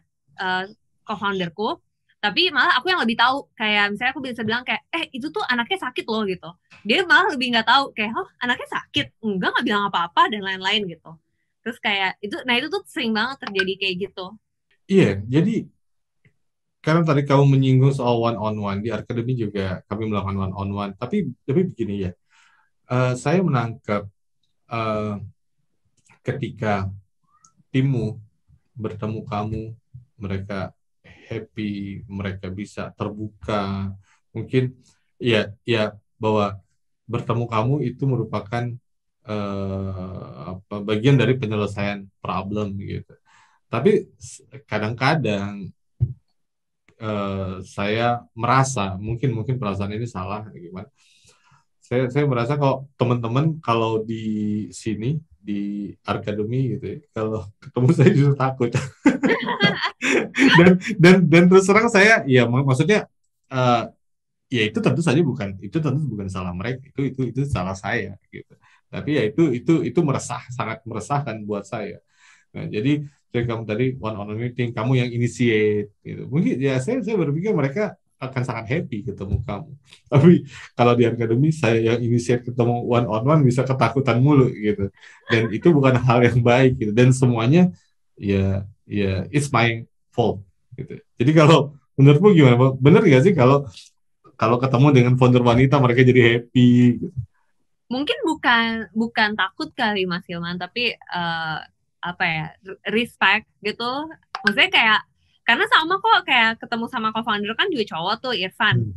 co-founderku, tapi malah aku yang lebih tahu. Kayak misalnya aku bisa bilang kayak, itu tuh anaknya sakit loh gitu. Dia malah lebih nggak tahu kayak, oh anaknya sakit, enggak bilang apa-apa dan lain-lain gitu. Terus kayak itu, nah itu tuh sering banget terjadi kayak gitu. Iya, jadi karena tadi kamu menyinggung soal one on one, di akademi juga kami melakukan one on one. Tapi begini ya, saya menangkap ketika timmu bertemu kamu, mereka happy, mereka bisa terbuka, mungkin ya bahwa bertemu kamu itu merupakan bagian dari penyelesaian problem gitu. Tapi kadang-kadang saya merasa mungkin perasaan ini salah gimana. Saya merasa kok teman-teman kalau di sini di Arkademi gitu ya, kalau ketemu saya justru takut. dan terus terang saya ya maksudnya ya itu tentu tentu bukan salah mereka, itu salah saya gitu. Tapi ya itu sangat meresahkan buat saya. Nah, jadi kamu tadi one on one meeting, kamu yang initiate gitu. Mungkin ya saya berpikir mereka akan sangat happy ketemu kamu. Tapi kalau di akademi saya yang initiate ketemu one on one bisa ketakutan mulu gitu. Dan itu bukan hal yang baik gitu. Dan semuanya ya it's my fault gitu. Jadi kalau menurutmu gimana? Bener gak sih kalau ketemu dengan founder wanita mereka jadi happy gitu? Mungkin bukan takut kali Mas Hilman, tapi apa ya, respect gitu. Maksudnya kayak karena sama kok kayak ketemu sama co-founder kan juga cowok tuh, Irfan.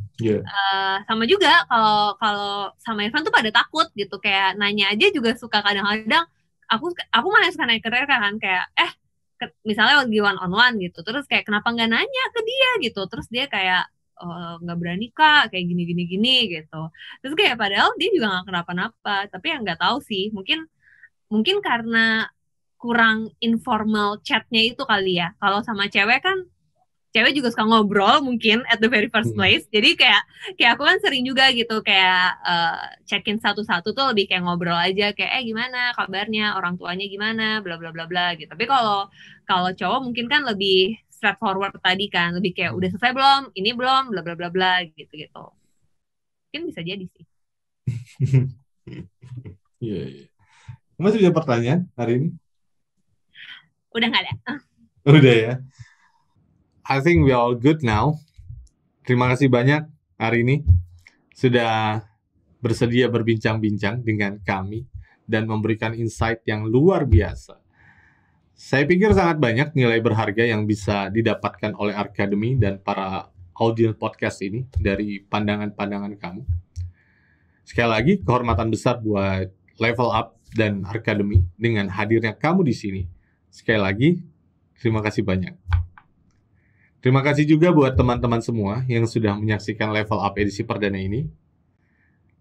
Sama juga kalau sama Irfan tuh pada takut gitu, kayak nanya aja juga suka kadang-kadang aku malah suka nanya ke mereka kan kayak misalnya lagi one on one gitu, terus kayak kenapa nggak nanya ke dia gitu, terus dia kayak nggak berani kak kayak gini gitu. Terus kayak padahal dia juga nggak kenapa-napa, tapi yang nggak tahu sih, mungkin karena kurang informal chatnya itu kali ya. Kalau sama cewek kan cewek juga suka ngobrol mungkin at the very first Hmm. place. Jadi kayak aku kan sering juga gitu kayak check-in satu-satu tuh lebih kayak ngobrol aja kayak gimana kabarnya, orang tuanya gimana, bla bla bla bla gitu. Tapi kalau cowok mungkin kan lebih straightforward tadi kan, lebih kayak udah selesai belum, ini belum, bla bla bla bla gitu-gitu. Mungkin bisa jadi sih. Iya, iya. Masih ada pertanyaan hari ini? Udah nggak ada. Udah ya. I think we are all good now. Terima kasih banyak hari ini sudah bersedia berbincang-bincang dengan kami dan memberikan insight yang luar biasa. Saya pikir sangat banyak nilai berharga yang bisa didapatkan oleh Arkademi dan para audiens podcast ini dari pandangan-pandangan kamu. Sekali lagi, kehormatan besar buat Level Up dan Arkademi dengan hadirnya kamu di sini. Sekali lagi, terima kasih banyak. Terima kasih juga buat teman-teman semua yang sudah menyaksikan Level Up edisi perdana ini.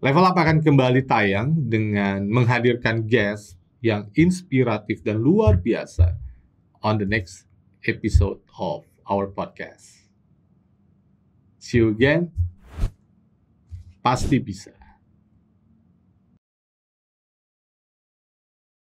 Level Up akan kembali tayang dengan menghadirkan guest yang inspiratif dan luar biasa on the next episode of our podcast. See you again. Pasti bisa.